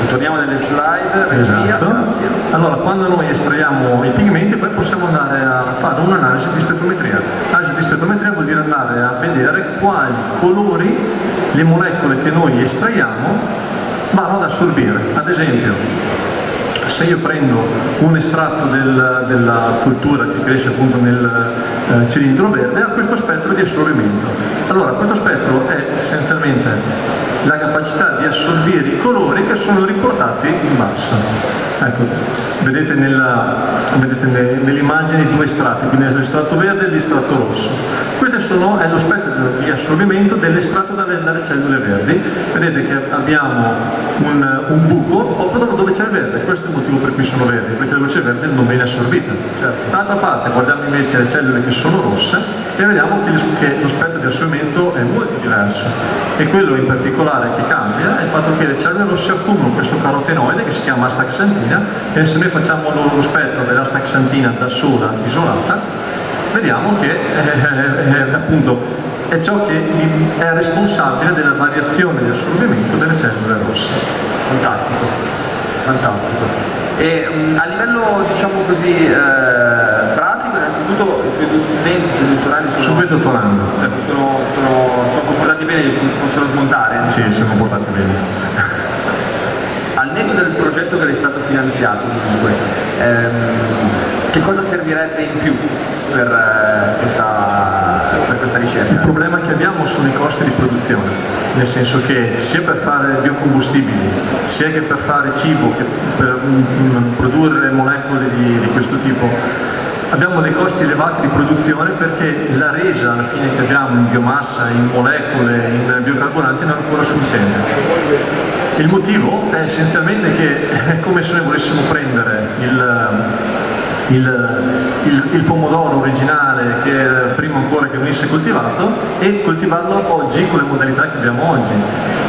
Torniamo nelle slide, esatto. Grazie. Allora, quando noi estraiamo i pigmenti, poi possiamo andare a fare un'analisi di spettrometria. L'analisi di spettrometria vuol dire andare a vedere quali colori le molecole che noi estraiamo vanno ad assorbire. Ad esempio, Se io prendo un estratto della cultura che cresce appunto nel cilindro verde, ha questo spettro di assorbimento. Allora, questo spettro è essenzialmente la capacità di assorbire i colori che sono riportati in basso. Ecco, vedete nell'immagine due estratti, quindi l'estratto verde e l'estratto rosso. Questo è lo spettro di assorbimento dell'estratto dalle cellule verdi. Vedete che abbiamo un buco proprio dove c'è il verde, questo è il motivo per cui sono verdi, perché la luce verde non viene assorbita. D'altra parte guardiamo invece le cellule che sono rosse e vediamo che lo spettro di assorbimento è molto diverso, e quello in particolare che cambia è il fatto che le cellule rosse accumulano questo carotenoide che si chiama astaxantina, e se noi facciamo lo spettro dell'astaxantina da sola, isolata, vediamo che appunto è ciò che è responsabile della variazione di assorbimento delle cellule rosse. Fantastico, fantastico. E a livello, diciamo così, pratico, innanzitutto i suoi due studenti, i suoi dottorandi sono comportati bene, possono smontare? Sì, sono comportati bene. Al netto del progetto che è stato finanziato, comunque, che cosa servirebbe in più per questa ricerca? Il problema che abbiamo sono i costi di produzione, nel senso che sia per fare biocombustibili, sia che per fare cibo, che per produrre molecole di questo tipo, abbiamo dei costi elevati di produzione, perché la resa alla fine che abbiamo in biomassa, in molecole, in biocarburanti non è ancora sufficiente. Il motivo è essenzialmente che è come se noi volessimo prendere il pomodoro originale, che prima ancora che venisse coltivato, e coltivarlo oggi con le modalità che abbiamo oggi.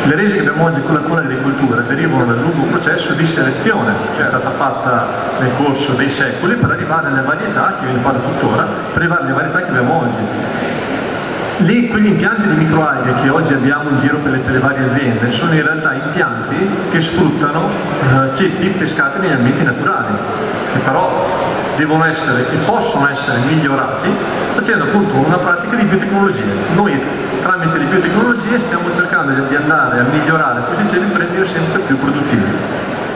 Le rese che abbiamo oggi con l'agricoltura derivano dal lungo processo di selezione che è stata fatta nel corso dei secoli per arrivare alle varietà che viene fatta tuttora, per arrivare alle varietà che abbiamo oggi. Quegli impianti di microalghe che oggi abbiamo in giro per le varie aziende sono in realtà impianti che sfruttano ceppi pescati negli ambienti naturali, che però devono essere e possono essere migliorati facendo appunto una pratica di biotecnologie. Noi tramite le biotecnologie stiamo cercando di andare a migliorare questi ceppi per rendere sempre più produttivi.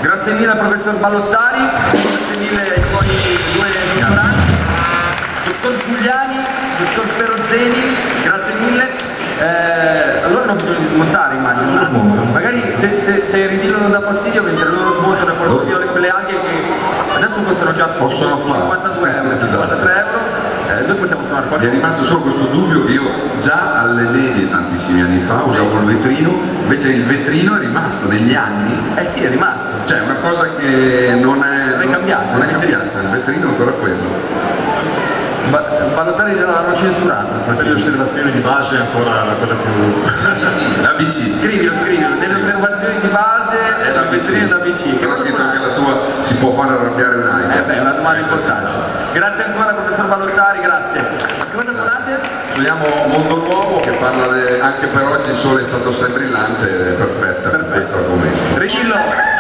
Grazie mille al professor Ballottari, grazie mille ai suoi due dottorandi, dottor Giuliani, dottor Perozzeni, grazie mille. Allora non bisogna di smontare, immagino. Lo smonto. Magari se il ritiro non dà fastidio, mentre loro smontano e portano via quelle alghe che adesso costano già 52 euro, 53 euro, noi possiamo suonare qualcosa. Mi è rimasto solo questo dubbio che io già alle medie tantissimi anni fa usavo il vetrino, invece il vetrino è rimasto negli anni. Eh sì, è rimasto. Cioè è una cosa che non è cambiata, il vetrino è ancora quello. Ballottari l'hanno censurato. Per le osservazioni di base è ancora quella più... L'ABC. Scrivilo. Nelle osservazioni di base è l'ABC. Però scritto anche la tua, si può fare arrabbiare un iPad. È una domanda importante. Grazie ancora professor Ballottari, grazie. Cosa suonate? Suoniamo Mondo Nuovo, che parla anche per oggi il sole è stato assai brillante, è perfetta per questo argomento. Regillo!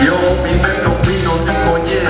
Io mi metto qui, non dico niente.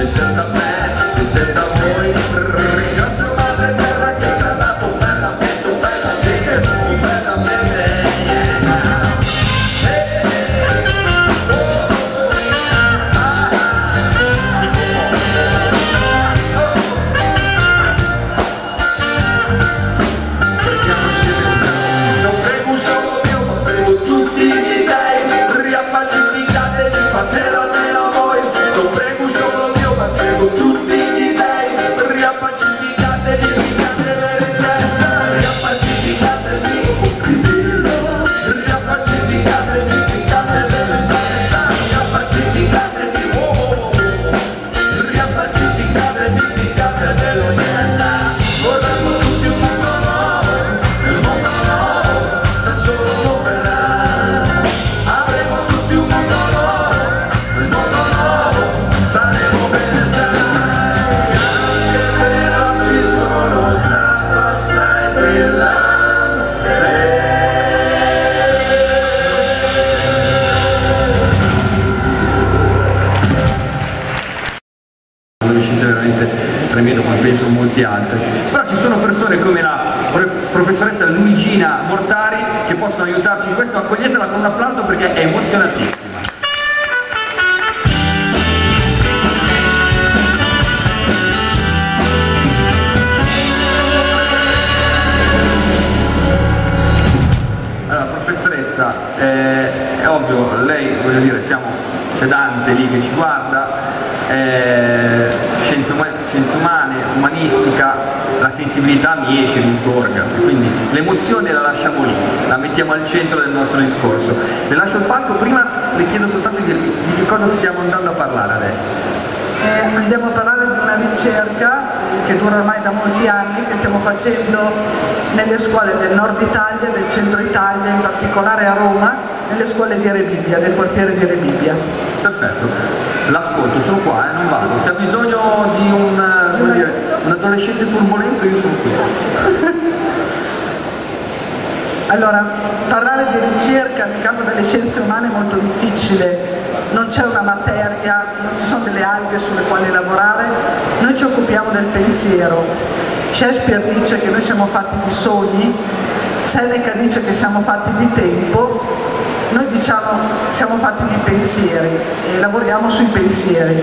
sento a me, mi sento a voi. Ringrazio Madre Terra che ci ha dato un bel ambiente, un bel ambiente, un bel ambiente. Non prego solo Dio, ma prego tutti gli dei, riappacificatevi, fatelo almeno voi. Non prego solo Dio, ma prego tutti gli dei, riappacificatevi, picatevele in testa, riappacificatevi, riappacificatevi, picatevele in testa, riappacificatevi, riappacificatevi, picatevele in testa. Vorremmo tutti un mondo nuovo, nel mondo nuovo, da solo non verrà. Avremo tutti un mondo nuovo, nel mondo nuovo, staremo bene sai. Anche per oggi sono stato assai brillante. Riuscite veramente tremendo come penso molti altri, però ci sono persone come la professoressa Luigina Mortari che possono aiutarci in questo. Accoglietela con un applauso perché è emozionatissima. Allora professoressa, è ovvio, lei, voglio dire, c'è Dante lì che ci guarda, scienze umane, umanistica, la sensibilità mi esce, mi sgorga, quindi l'emozione la lasciamo lì, la mettiamo al centro del nostro discorso. Le lascio il palco, prima le chiedo soltanto di che cosa stiamo andando a parlare adesso. Andiamo a parlare di una ricerca che dura ormai da molti anni, che stiamo facendo nelle scuole del nord Italia, del centro Italia, in particolare a Roma, nelle scuole di Rebibbia, del quartiere di Rebibbia. Perfetto, l'ascolto, sono qua, non vado. Se ha bisogno di un adolescente turbolento io sono qui. Allora, parlare di ricerca nel campo delle scienze umane è molto difficile, non c'è una materia, non ci sono delle alghe sulle quali lavorare, noi ci occupiamo del pensiero. Shakespeare dice che noi siamo fatti di sogni, Seneca dice che siamo fatti di tempo, noi diciamo siamo fatti di pensieri e lavoriamo sui pensieri.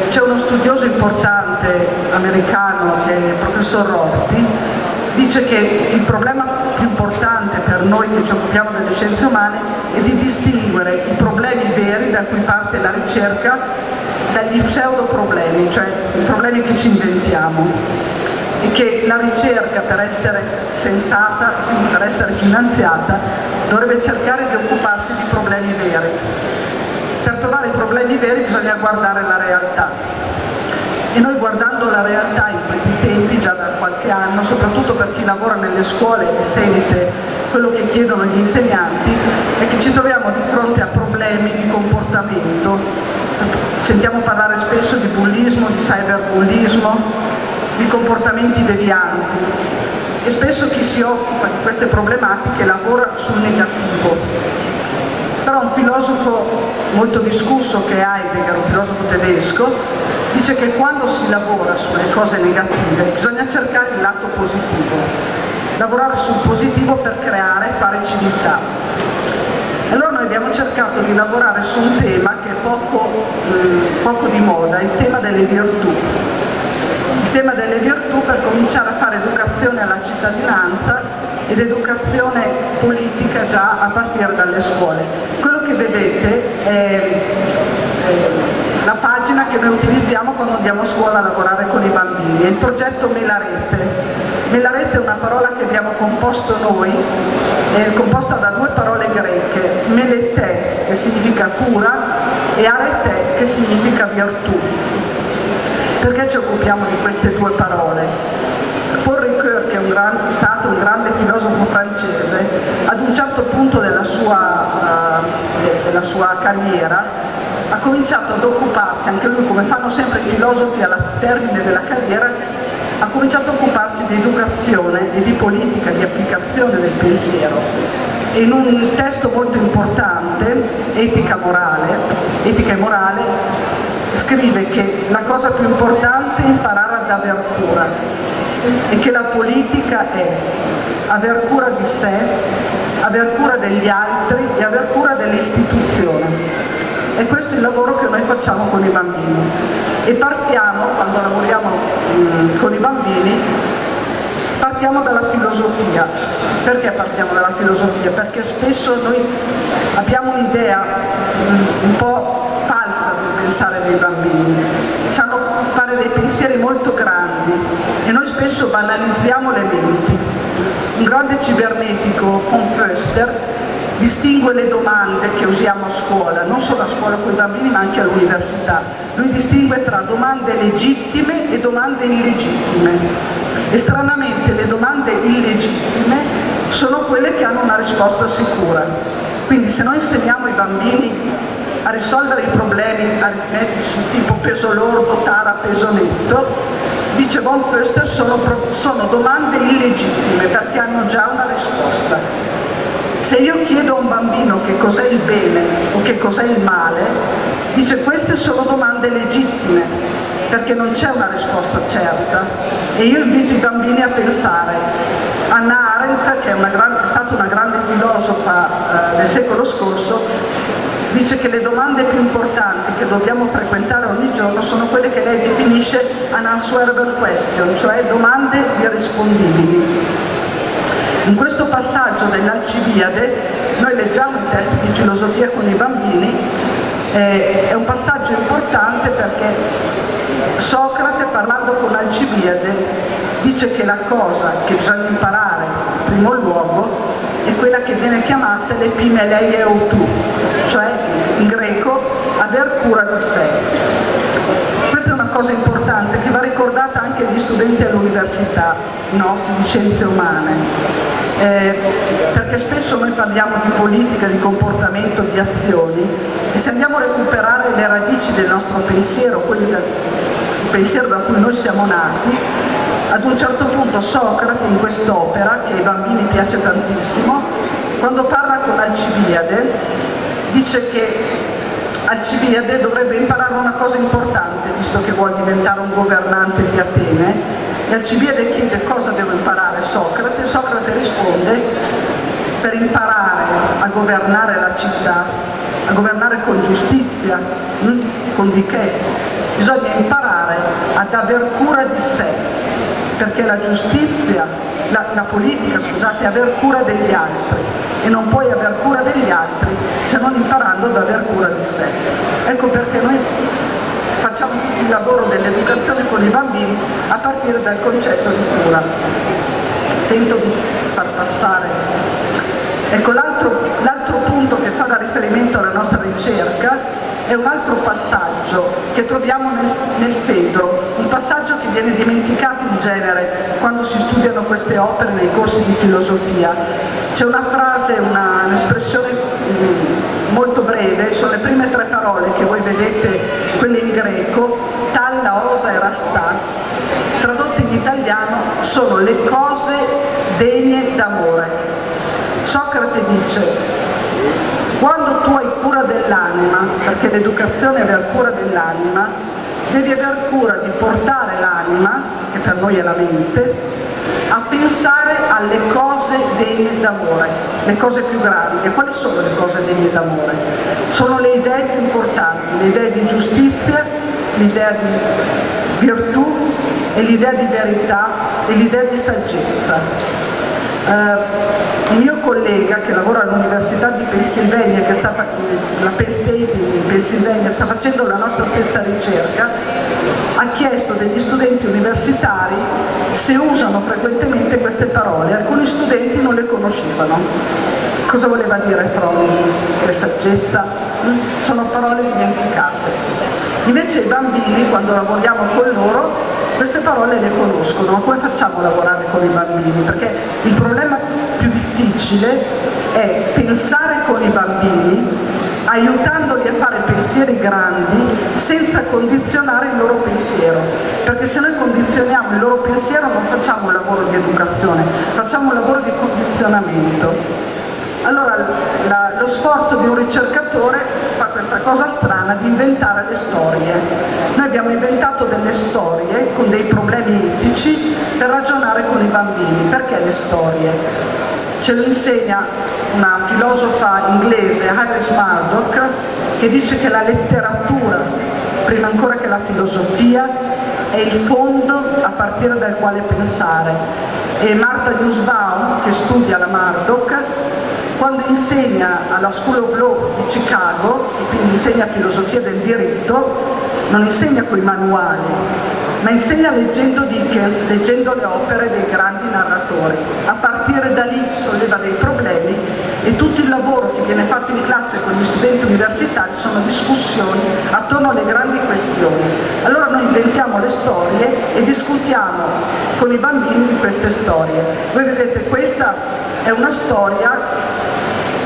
C'è uno studioso importante americano che è il professor Rorty, dice che il problema più importante per noi che ci occupiamo delle scienze umane è di distinguere i problemi veri da cui parte la ricerca dagli pseudoproblemi, cioè i problemi che ci inventiamo, e che la ricerca, per essere sensata, quindi per essere finanziata, dovrebbe cercare di occuparsi di problemi veri. Per trovare i problemi veri bisogna guardare la realtà. E noi, guardando la realtà in questi tempi, già da qualche anno, soprattutto per chi lavora nelle scuole e sente quello che chiedono gli insegnanti, è che ci troviamo di fronte a problemi di comportamento. Sentiamo parlare spesso di bullismo, di cyberbullismo, di comportamenti devianti, e spesso chi si occupa di queste problematiche lavora sul negativo. Però un filosofo molto discusso, che è Heidegger, un filosofo tedesco, dice che quando si lavora sulle cose negative bisogna cercare il lato positivo, lavorare sul positivo per creare e fare civiltà. Allora noi abbiamo cercato di lavorare su un tema che è poco di moda, il tema delle virtù. Il tema delle virtù, per cominciare a fare educazione alla cittadinanza ed educazione politica già a partire dalle scuole. Quello che vedete è la pagina che noi utilizziamo quando andiamo a scuola a lavorare con i bambini, è il progetto Melarete. Melarete è una parola che abbiamo composto noi, è composta da due parole greche, melete, che significa cura, e arete, che significa virtù. Perché ci occupiamo di queste due parole? Paul Ricoeur, che è stato un grande filosofo francese, ad un certo punto della sua carriera ha cominciato ad occuparsi, anche lui come fanno sempre i filosofi al termine della carriera, ha cominciato a occuparsi di educazione e di politica, di applicazione del pensiero. E in un testo molto importante, Etica e morale, scrive che la cosa più importante è imparare ad aver cura e che la politica è aver cura di sé, aver cura degli altri e aver cura delle istituzioni. E questo è il lavoro che noi facciamo con i bambini. E partiamo, quando lavoriamo con i bambini, partiamo dalla filosofia. Perché partiamo dalla filosofia? Perché spesso noi abbiamo un'idea un po' falsa di pensare dei bambini. Sanno fare dei pensieri molto grandi e noi spesso banalizziamo le menti. Un grande cibernetico, von Foester, distingue le domande che usiamo a scuola, non solo a scuola con i bambini ma anche all'università. Lui distingue tra domande legittime e domande illegittime. E stranamente le domande illegittime sono quelle che hanno una risposta sicura. Quindi se noi insegniamo ai bambini a risolvere i problemi aritmetici tipo peso lordo, tara, peso netto, dice von Foester, sono domande illegittime perché hanno già una risposta. Se io chiedo a un bambino che cos'è il bene o che cos'è il male, dice queste sono domande legittime, perché non c'è una risposta certa. E io invito i bambini a pensare. Hannah Arendt, che è stata una grande filosofa del secolo scorso, dice che le domande più importanti che dobbiamo frequentare ogni giorno sono quelle che lei definisce unanswerable question, cioè domande irrispondibili. In questo passaggio dell'Alcibiade noi leggiamo i testi di filosofia con i bambini, è un passaggio importante perché Socrate, parlando con Alcibiade, dice che la cosa che bisogna imparare in primo luogo è quella che viene chiamata l'epimelei eutu, cioè in greco aver cura di sé. Questa è una cosa importante che va ricordata anche agli studenti all'università nostri di scienze umane, perché spesso noi parliamo di politica, di comportamento, di azioni, e se andiamo a recuperare le radici del nostro pensiero, il pensiero da cui noi siamo nati, ad un certo punto Socrate in quest'opera, che ai bambini piace tantissimo, quando parla con Alcibiade, dice che Alcibiade dovrebbe imparare una cosa importante, visto che vuole diventare un governante di Atene, e Alcibiade chiede cosa deve imparare Socrate, e Socrate risponde: per imparare a governare la città, a governare con giustizia, con di che, bisogna imparare ad aver cura di sé, perché la giustizia, la politica, scusate, è aver cura degli altri, e non puoi aver cura degli altri se non imparando ad aver cura di sé. Ecco perché noi facciamo tutto il lavoro dell'educazione con i bambini a partire dal concetto di cura. Tento di far passare. Ecco, l'altro punto che fa da riferimento alla nostra ricerca è un altro passaggio che troviamo nel Fedro, un passaggio che viene dimenticato in genere quando si studiano queste opere nei corsi di filosofia. C'è una frase, un'espressione molto breve, sono le prime tre parole che voi vedete, quelle in greco, talla, osa e rastà, tradotte in italiano sono le cose degne d'amore. Socrate dice: quando tu hai cura dell'anima, perché l'educazione è aver cura dell'anima, devi aver cura di portare l'anima, che per noi è la mente, a pensare alle cose degne d'amore, le cose più grandi. E quali sono le cose degne d'amore? Sono le idee più importanti, le idee di giustizia, l'idea di virtù e l'idea di verità e l'idea di saggezza. Un mio collega che lavora all'Università di Pennsylvania, che la Penn State in Pennsylvania, sta facendo la nostra stessa ricerca, ha chiesto degli studenti universitari se usano frequentemente queste parole. Alcuni studenti non le conoscevano. Cosa voleva dire phronesis, che saggezza? Sono parole dimenticate. Invece i bambini, quando lavoriamo con loro, queste parole le conoscono. Ma come facciamo a lavorare con i bambini? Perché il problema più difficile è pensare con i bambini, aiutandoli a fare pensieri grandi senza condizionare il loro pensiero, perché se noi condizioniamo il loro pensiero non facciamo un lavoro di educazione, facciamo un lavoro di condizionamento. Allora lo sforzo di un ricercatore fa questa cosa strana di inventare le storie. Noi abbiamo inventato delle storie con dei problemi etici per ragionare con i bambini. Perché le storie? Ce lo insegna una filosofa inglese, Iris Murdoch, che dice che la letteratura, prima ancora che la filosofia, è il fondo a partire dal quale pensare. E Martha Nussbaum, che studia la Murdoch, quando insegna alla School of Law di Chicago, e quindi insegna filosofia del diritto, non insegna coi manuali, ma insegna leggendo Dickens, leggendo le opere dei grandi narratori. A partire da lì solleva dei problemi e tutto il lavoro che viene fatto in classe con gli studenti universitari sono discussioni attorno alle grandi questioni. Allora noi inventiamo le storie e discutiamo con i bambini di queste storie. Voi vedete, questa è una storia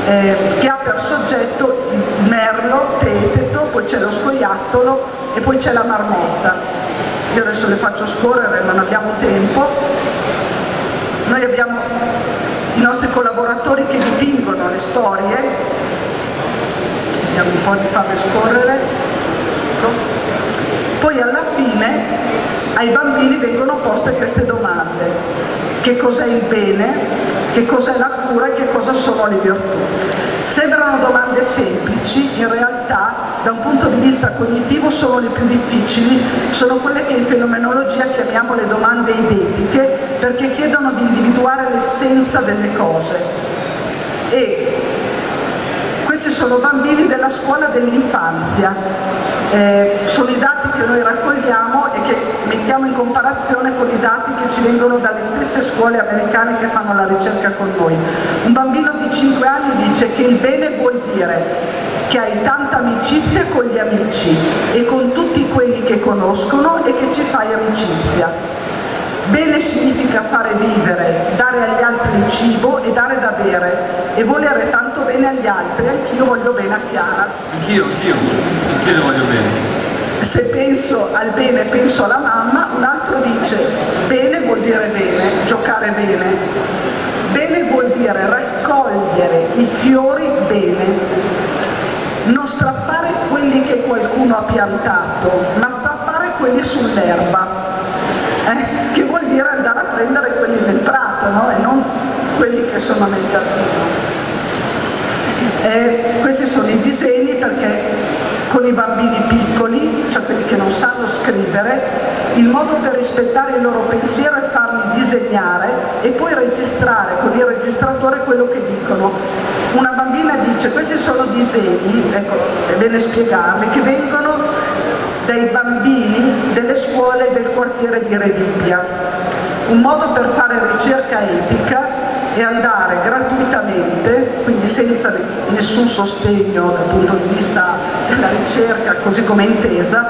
che ha per soggetto il merlo, Teteto, poi c'è lo scoiattolo e poi c'è la marmotta. Io adesso le faccio scorrere, ma non abbiamo tempo. Noi abbiamo i nostri collaboratori che dipingono le storie. Vediamo un po' di farle scorrere. Ecco. Poi alla fine ai bambini vengono poste queste domande. Che cos'è il bene? Che cos'è la cura e che cosa sono le virtù? Sembrano domande semplici, in realtà da un punto di vista cognitivo sono le più difficili, sono quelle che in fenomenologia chiamiamo le domande idetiche, perché chiedono di individuare l'essenza delle cose. E questi sono bambini della scuola dell'infanzia, sono i dati che noi raccogliamo e che mettiamo in comparazione con i dati che ci vengono dalle stesse scuole americane che fanno la ricerca con noi. Un bambino di 5 anni dice che il bene vuol dire che hai tanta amicizia con gli amici e con tutti quelli che conoscono e che ci fai amicizia. Bene significa fare vivere, dare agli altri il cibo e dare da bere e volere tanto bene agli altri. Anch'io voglio bene a Chiara. Anch'io le voglio bene. Se penso al bene penso alla mamma, un altro dice bene vuol dire bene, giocare bene. Bene vuol dire raccogliere i fiori bene, non strappare quelli che qualcuno ha piantato, ma strappare quelli sull'erba. Che vuol dire andare a prendere quelli del prato, no? E non quelli che sono nel giardino. Questi sono i disegni perché con i bambini piccoli, cioè quelli che non sanno scrivere, il modo per rispettare il loro pensiero è farli disegnare e poi registrare con il registratore quello che dicono. Una bambina dice questi sono disegni, ecco, è bene spiegarli, che vengono dai bambini delle scuole del quartiere di Rebibbia. Un modo per fare ricerca etica è andare gratuitamente, quindi senza nessun sostegno dal punto di vista della ricerca, così come intesa,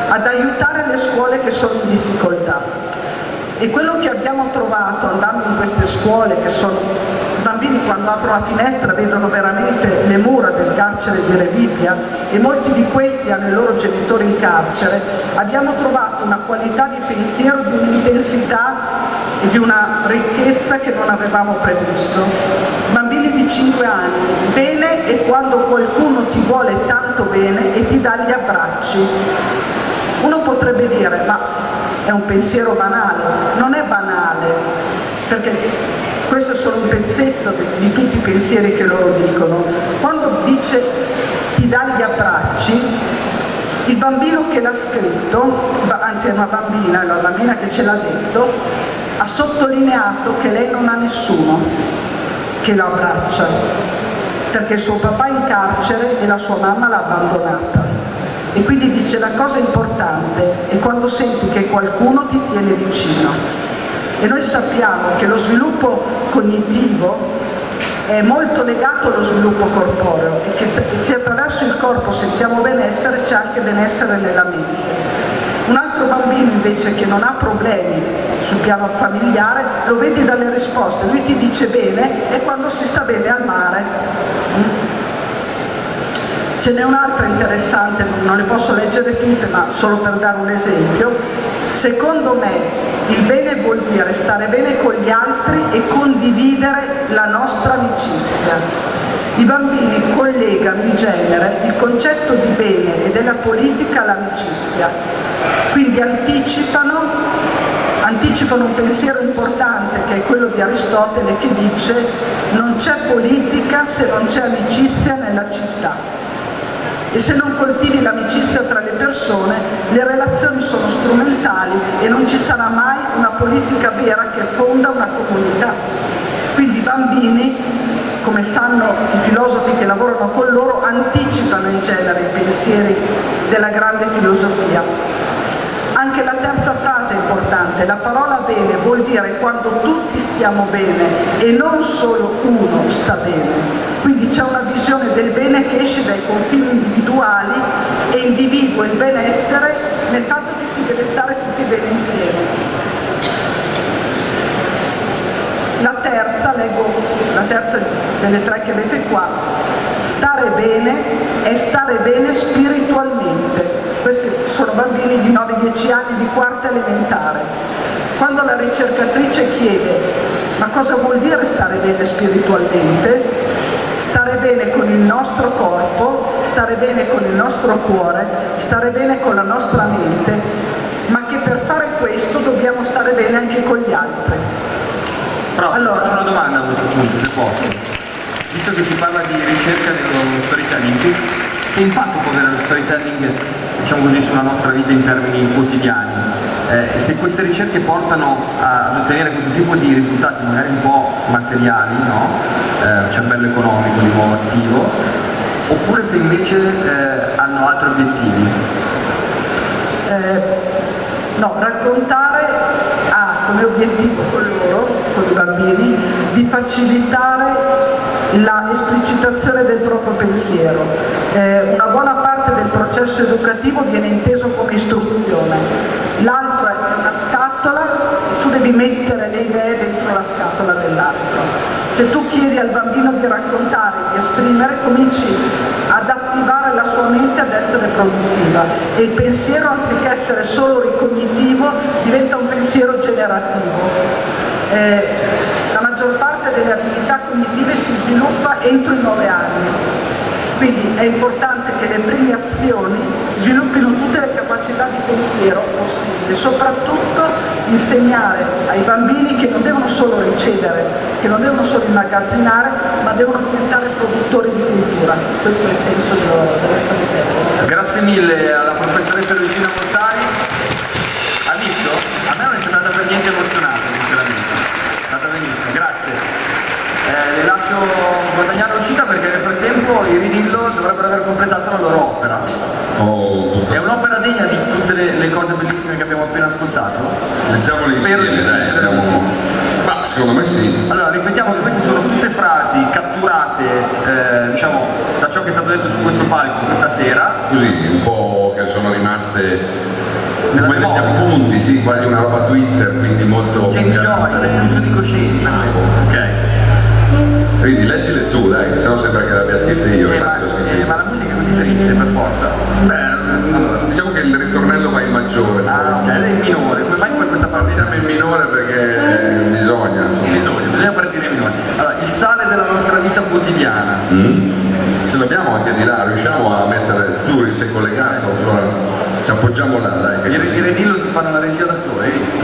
ad aiutare le scuole che sono in difficoltà. E quello che abbiamo trovato andando in queste scuole, che sono i bambini quando aprono la finestra vedono veramente le mura del carcere di Rebibbia e molti di questi hanno i loro genitori in carcere, abbiamo trovato una qualità di pensiero, di un'intensità e di una ricchezza che non avevamo previsto. Bambini di 5 anni, bene è quando qualcuno ti vuole tanto bene e ti dà gli abbracci. Uno potrebbe dire, ma è un pensiero banale. Non è banale, perché questo è solo un pezzetto di tutti i pensieri che loro dicono. Quando dice ti dà gli abbracci, il bambino che l'ha scritto, anzi è una bambina, la bambina che ce l'ha detto, ha sottolineato che lei non ha nessuno che la abbraccia, perché suo papà è in carcere e la sua mamma l'ha abbandonata. E quindi dice la cosa importante è quando senti che qualcuno ti tiene vicino. E noi sappiamo che lo sviluppo cognitivo è molto legato allo sviluppo corporeo e che se attraverso il corpo sentiamo benessere c'è anche benessere nella mente. Un altro bambino invece che non ha problemi sul piano familiare lo vedi dalle risposte, lui ti dice bene e quando si sta bene al mare. Ce n'è un'altra interessante, non le posso leggere tutte, ma solo per dare un esempio. Secondo me il bene vuol dire stare bene con gli altri e condividere la nostra amicizia. I bambini collegano in genere il concetto di bene e della politica all'amicizia, quindi anticipano un pensiero importante che è quello di Aristotele, che dice: non c'è politica se non c'è amicizia nella città. E se non coltivi l'amicizia tra le persone, le relazioni sono strumentali e non ci sarà mai una politica vera che fonda una comunità. Quindi i bambini, come sanno i filosofi che lavorano con loro, anticipano in genere i pensieri della grande filosofia. Anche la terza frase è importante: la parola bene vuol dire quando tutti stiamo bene e non solo uno sta bene. Quindi c'è una visione del bene che esce dai confini individuali e individua il benessere nel fatto che si deve stare tutti bene insieme. Leggo la terza delle tre che avete qua: stare bene è stare bene spiritualmente. Questi sono bambini di 9-10 anni di quarta elementare. Quando la ricercatrice chiede: ma cosa vuol dire stare bene spiritualmente? Stare bene con il nostro corpo, stare bene con il nostro cuore, stare bene con la nostra mente, ma che per fare questo dobbiamo stare bene anche con gli altri. Però allora, faccio una domanda a questo punto, se posso. Visto che si parla di ricerca dello storytelling, che impatto può avere lo storytelling, diciamo così, sulla nostra vita in termini quotidiani? Se queste ricerche portano ad ottenere questo tipo di risultati magari un po' materiali, no? Cervello economico di nuovo attivo, oppure se invece hanno altri obiettivi? No, raccontare ha come obiettivo con loro, con i bambini, di facilitare la esplicitazione del proprio pensiero. Una buona parte del processo educativo viene inteso come istruzione, l'altro è una scatola, tu devi mettere le idee dentro la scatola dell'altro. Se tu chiedi al bambino di raccontare, di esprimere, cominci ad attivare la sua mente ad essere produttiva e il pensiero, anziché essere solo ricognitivo, diventa un pensiero generativo. La maggior parte delle abilità cognitive si sviluppa entro i 9 anni, quindi è importante che le prime azioni sviluppino tutte le capacità di pensiero possibili, soprattutto insegnare ai bambini che non devono solo ricevere, che non devono solo immagazzinare, ma devono diventare produttori di cultura. Questo è il senso dello storytelling. Grazie mille alla professoressa Regina Montari. Ha visto? A me non è sembrata per niente emozionata, sinceramente. È stata benissimo, grazie. Le lascio guadagnare l'uscita perché nel frattempo i Ridillo dovrebbero aver completato la loro opera. È un'opera degna di tutte le cose bellissime che abbiamo appena ascoltato? Leggiamole insieme, dai, ma secondo me sì. Allora, ripetiamo che queste sono tutte frasi catturate diciamo, da ciò che è stato detto su questo palco questa sera. Così, un po' che sono rimaste come degli appunti, sì, quasi una roba Twitter, quindi molto... James Joyce, è flusso di coscienza questo, ok. Quindi leggile tu, dai, che sennò sembra che l'abbia scritta io, infatti l'ho scritta io. Ma la musica è così triste, per forza. Beh, diciamo che il ritornello va in maggiore. Ah, ok, lei è in minore, come fai poi questa parte? Partiamo in minore perché bisogna, insomma. Bisogna partire in minore. Allora, il sale della nostra vita quotidiana. Ce l'abbiamo anche di là, riusciamo a mettere, tu sei collegato, allora ci appoggiamo là, dai. I Redillo si fanno la regia da solo, hai visto?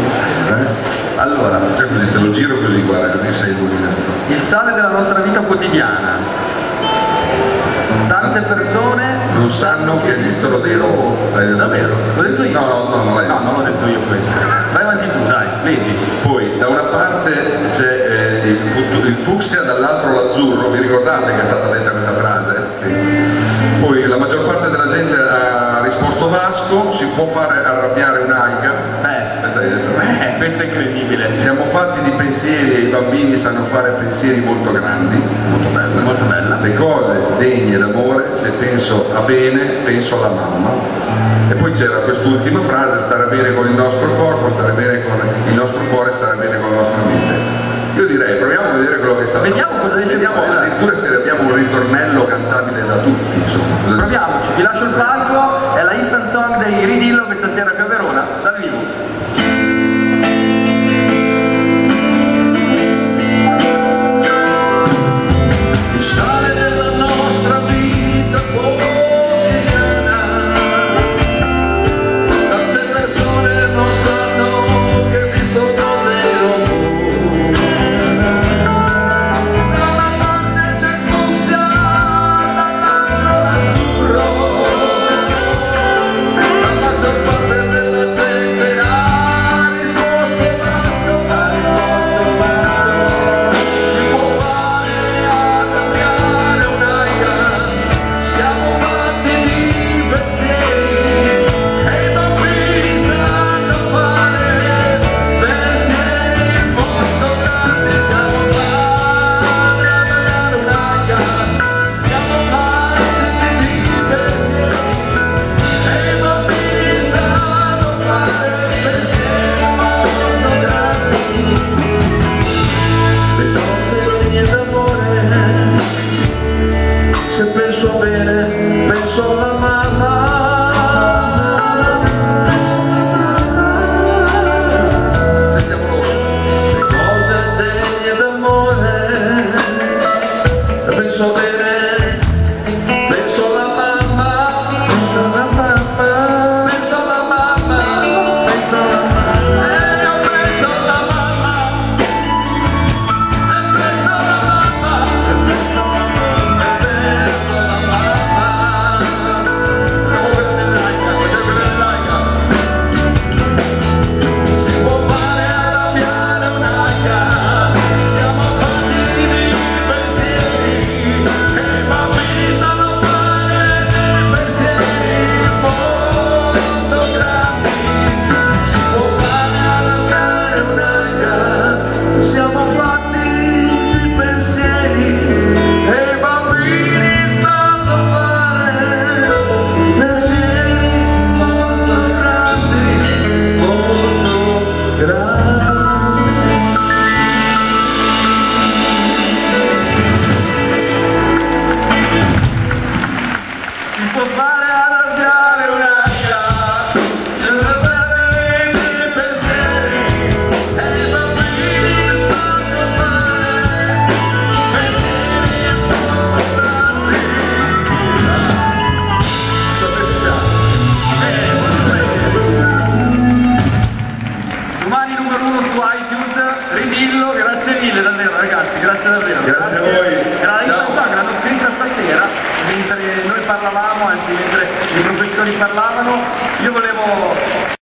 Allora, cioè così, te lo giro così, guarda, così sei illuminato. Il sale della nostra vita quotidiana. Tante persone non sanno che esistono dei robot. Davvero? L'ho detto io? No, non l'ho detto io questo. Vai avanti tu, dai, leggi. Poi da una parte c'è il fucsia, dall'altro l'azzurro, vi ricordate che è stata detta questa frase? Poi la maggior parte della gente ha risposto Vasco, si può fare arrabbiare un'aica. Questo è incredibile. Siamo fatti di pensieri e i bambini sanno fare pensieri molto grandi, molto bella. Molto bella. Le cose degne d'amore, se penso a bene, penso alla mamma. E poi c'era quest'ultima frase: stare bene con il nostro corpo, stare bene con il nostro cuore, stare bene con la nostra mente. Io direi, proviamo a vedere quello che sta. Vediamo cosa dice. Vediamo addirittura se abbiamo un ritornello cantabile da tutti, insomma. Proviamoci, vi lascio il palco, è la instant song dei Ridillo questa sera qui a Verona, dal vivo. Il sale della grazie davvero. Grazie a voi. Era la lista che l'hanno scritta stasera, mentre noi parlavamo, anzi mentre i professori parlavano, io volevo